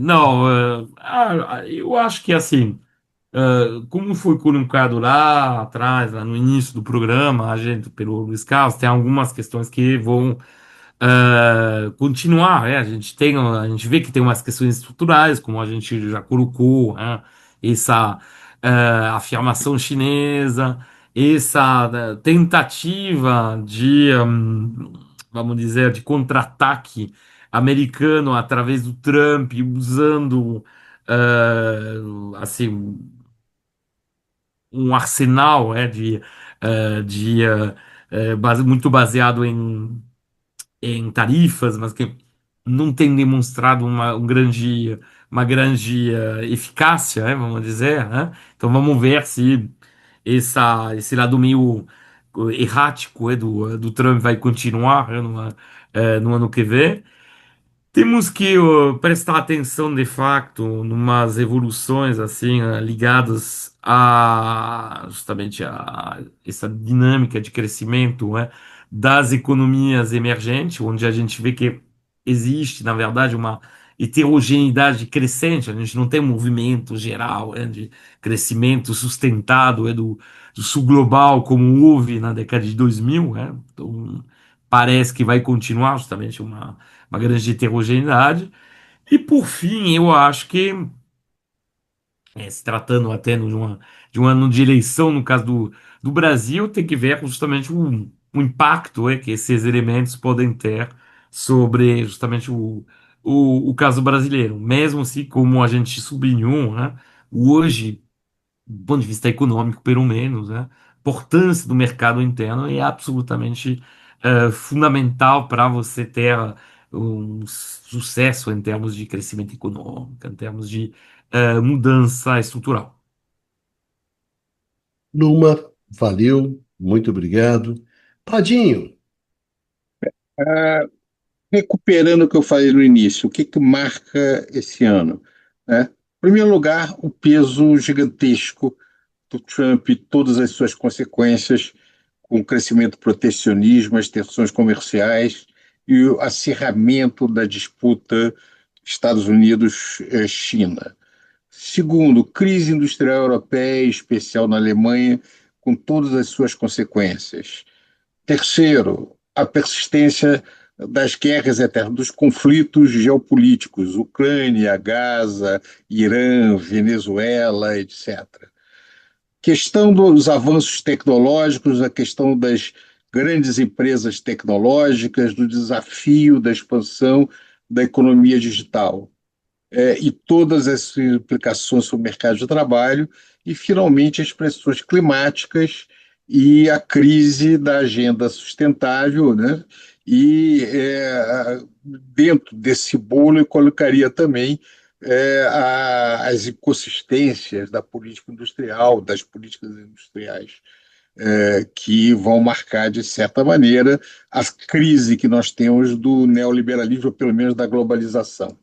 Não, eu acho que assim. Como foi colocado lá atrás, lá no início do programa, a gente, pelo Luiz Carlos, tem algumas questões que vão continuar, né? A gente vê que tem umas questões estruturais, como a gente já colocou, né? Essa afirmação chinesa, essa tentativa de, vamos dizer, de contra-ataque americano através do Trump, usando assim um arsenal muito baseado em tarifas, mas que não tem demonstrado uma grande eficácia, né, vamos dizer, né? Então vamos ver se esse lado meio errático do Trump vai continuar, né, no ano que vem. Temos que prestar atenção de fato numas evoluções assim ligadas a justamente a essa dinâmica de crescimento, né, das economias emergentes, onde a gente vê que existe, na verdade, uma heterogeneidade crescente. A gente não tem um movimento geral, né, de crescimento sustentado, do sul global como houve na década de 2000, né? Então, parece que vai continuar justamente uma grande heterogeneidade. E por fim, eu acho que, se tratando até de um ano de eleição, no caso do Brasil, tem que ver justamente o impacto que esses elementos podem ter sobre justamente o caso brasileiro. Mesmo se, como a gente sublinhou, né, hoje do ponto de vista econômico, pelo menos, né? A importância do mercado interno é absolutamente fundamental para você ter um sucesso em termos de crescimento econômico, em termos de mudança estrutural. Numa, valeu, muito obrigado. Tadinho, Ah, recuperando o que eu falei no início, o que que marca esse ano, né? Em primeiro lugar, o peso gigantesco do Trump e todas as suas consequências, com o crescimento do protecionismo, as tensões comerciais e o acirramento da disputa Estados Unidos-China. Segundo, crise industrial europeia, em especial na Alemanha, com todas as suas consequências. Terceiro, a persistência das guerras eternas, dos conflitos geopolíticos, Ucrânia, Gaza, Irã, Venezuela, etc. Questão dos avanços tecnológicos, a questão das grandes empresas tecnológicas, do desafio da expansão da economia digital, e todas as implicações sobre o mercado de trabalho, e, finalmente, as pressões climáticas e a crise da agenda sustentável, né? E dentro desse bolo eu colocaria também as inconsistências da política industrial, das políticas industriais, que vão marcar, de certa maneira, a crise que nós temos do neoliberalismo, ou pelo menos da globalização.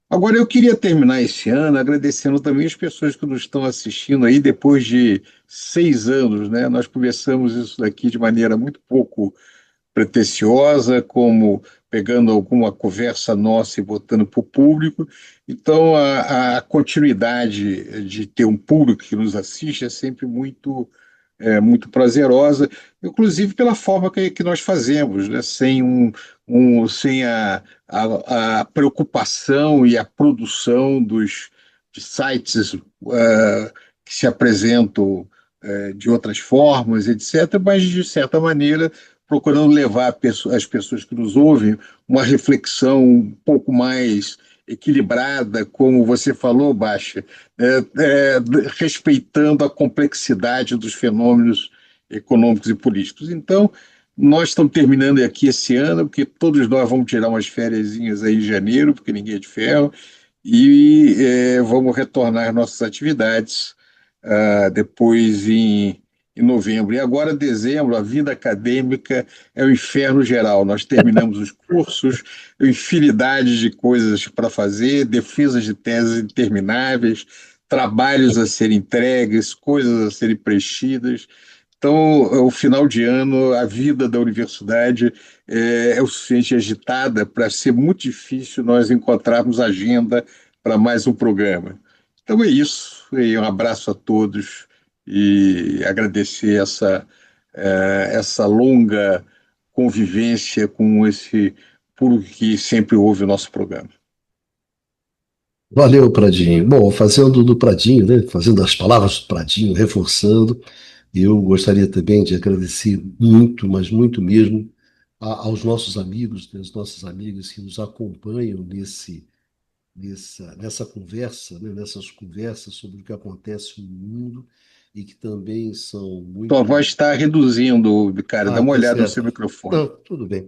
Agora, eu queria terminar esse ano agradecendo também as pessoas que nos estão assistindo aí depois de 6 anos, né? Nós começamos isso daqui de maneira muito pouco pretensiosa, como pegando alguma conversa nossa e botando para o público. Então, a continuidade de ter um público que nos assiste é sempre muito muito prazerosa, inclusive pela forma que nós fazemos, né? Sem a preocupação e a produção de sites que se apresentam de outras formas, etc., mas, de certa maneira, procurando levar as pessoas que nos ouvem uma reflexão um pouco mais equilibrada, como você falou, Baixa, respeitando a complexidade dos fenômenos econômicos e políticos. Então, nós estamos terminando aqui esse ano, porque todos nós vamos tirar umas fériasinhas aí em janeiro, porque ninguém é de ferro, e vamos retornar às nossas atividades depois em novembro. E agora, dezembro, a vida acadêmica é o inferno geral. Nós terminamos os cursos, infinidade de coisas para fazer, defesas de teses intermináveis, trabalhos a serem entregues, coisas a serem preenchidas. Então, o final de ano, a vida da universidade é o suficiente agitada para ser muito difícil nós encontrarmos agenda para mais um programa. Então é isso. E um abraço a todos e agradecer essa longa convivência com esse público que sempre ouve o nosso programa. Valeu, Pradinho. Bom, fazendo do Pradinho, né? Fazendo as palavras do Pradinho, reforçando, eu gostaria também de agradecer muito, mas muito mesmo, aos nossos amigos, né, as nossas amigas que nos acompanham nessa conversa, né, nessas conversas sobre o que acontece no mundo e que também são Tua muito. voz está reduzindo, cara. Dá Ah, uma tá olhada no seu certo. microfone. Não, tudo bem.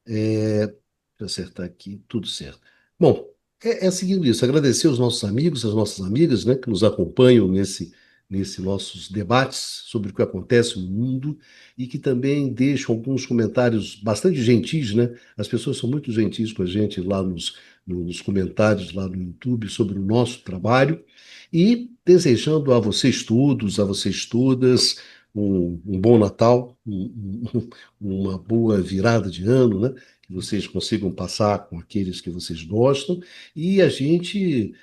Deixa eu acertar aqui, tudo certo. Bom, seguindo isso, agradecer aos nossos amigos, às nossas amigas, né, que nos acompanham nesse nossos debates sobre o que acontece no mundo e que também deixam alguns comentários bastante gentis, né? As pessoas são muito gentis com a gente lá nos comentários lá no YouTube sobre o nosso trabalho e desejando a vocês todos, a vocês todas, um bom Natal, uma boa virada de ano, né? Que vocês consigam passar com aqueles que vocês gostam, e a gente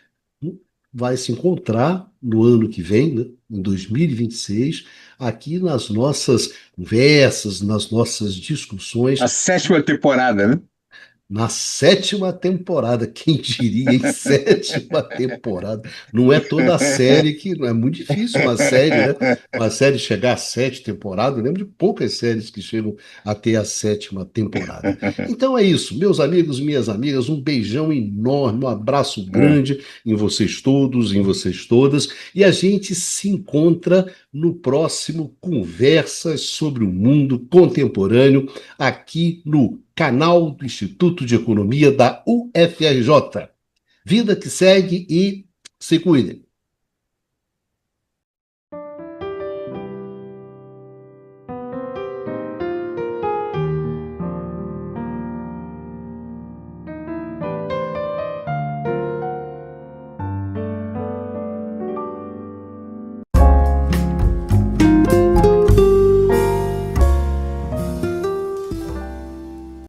vai se encontrar no ano que vem, né, em 2026, aqui nas nossas conversas, nas nossas A discussões, sétima temporada, né? na sétima temporada. Quem diria, em sétima temporada? Não é toda a série que. Não é muito difícil uma série, né? Uma série chegar a 7 temporadas. Eu lembro de poucas séries que chegam até a sétima temporada. Então é isso, meus amigos e minhas amigas. Um beijão enorme, um abraço grande em vocês todos, em vocês todas. E a gente se encontra no próximo Conversas sobre o Mundo Contemporâneo, aqui no canal do Instituto de Economia da UFRJ. Vida que segue e se cuidem.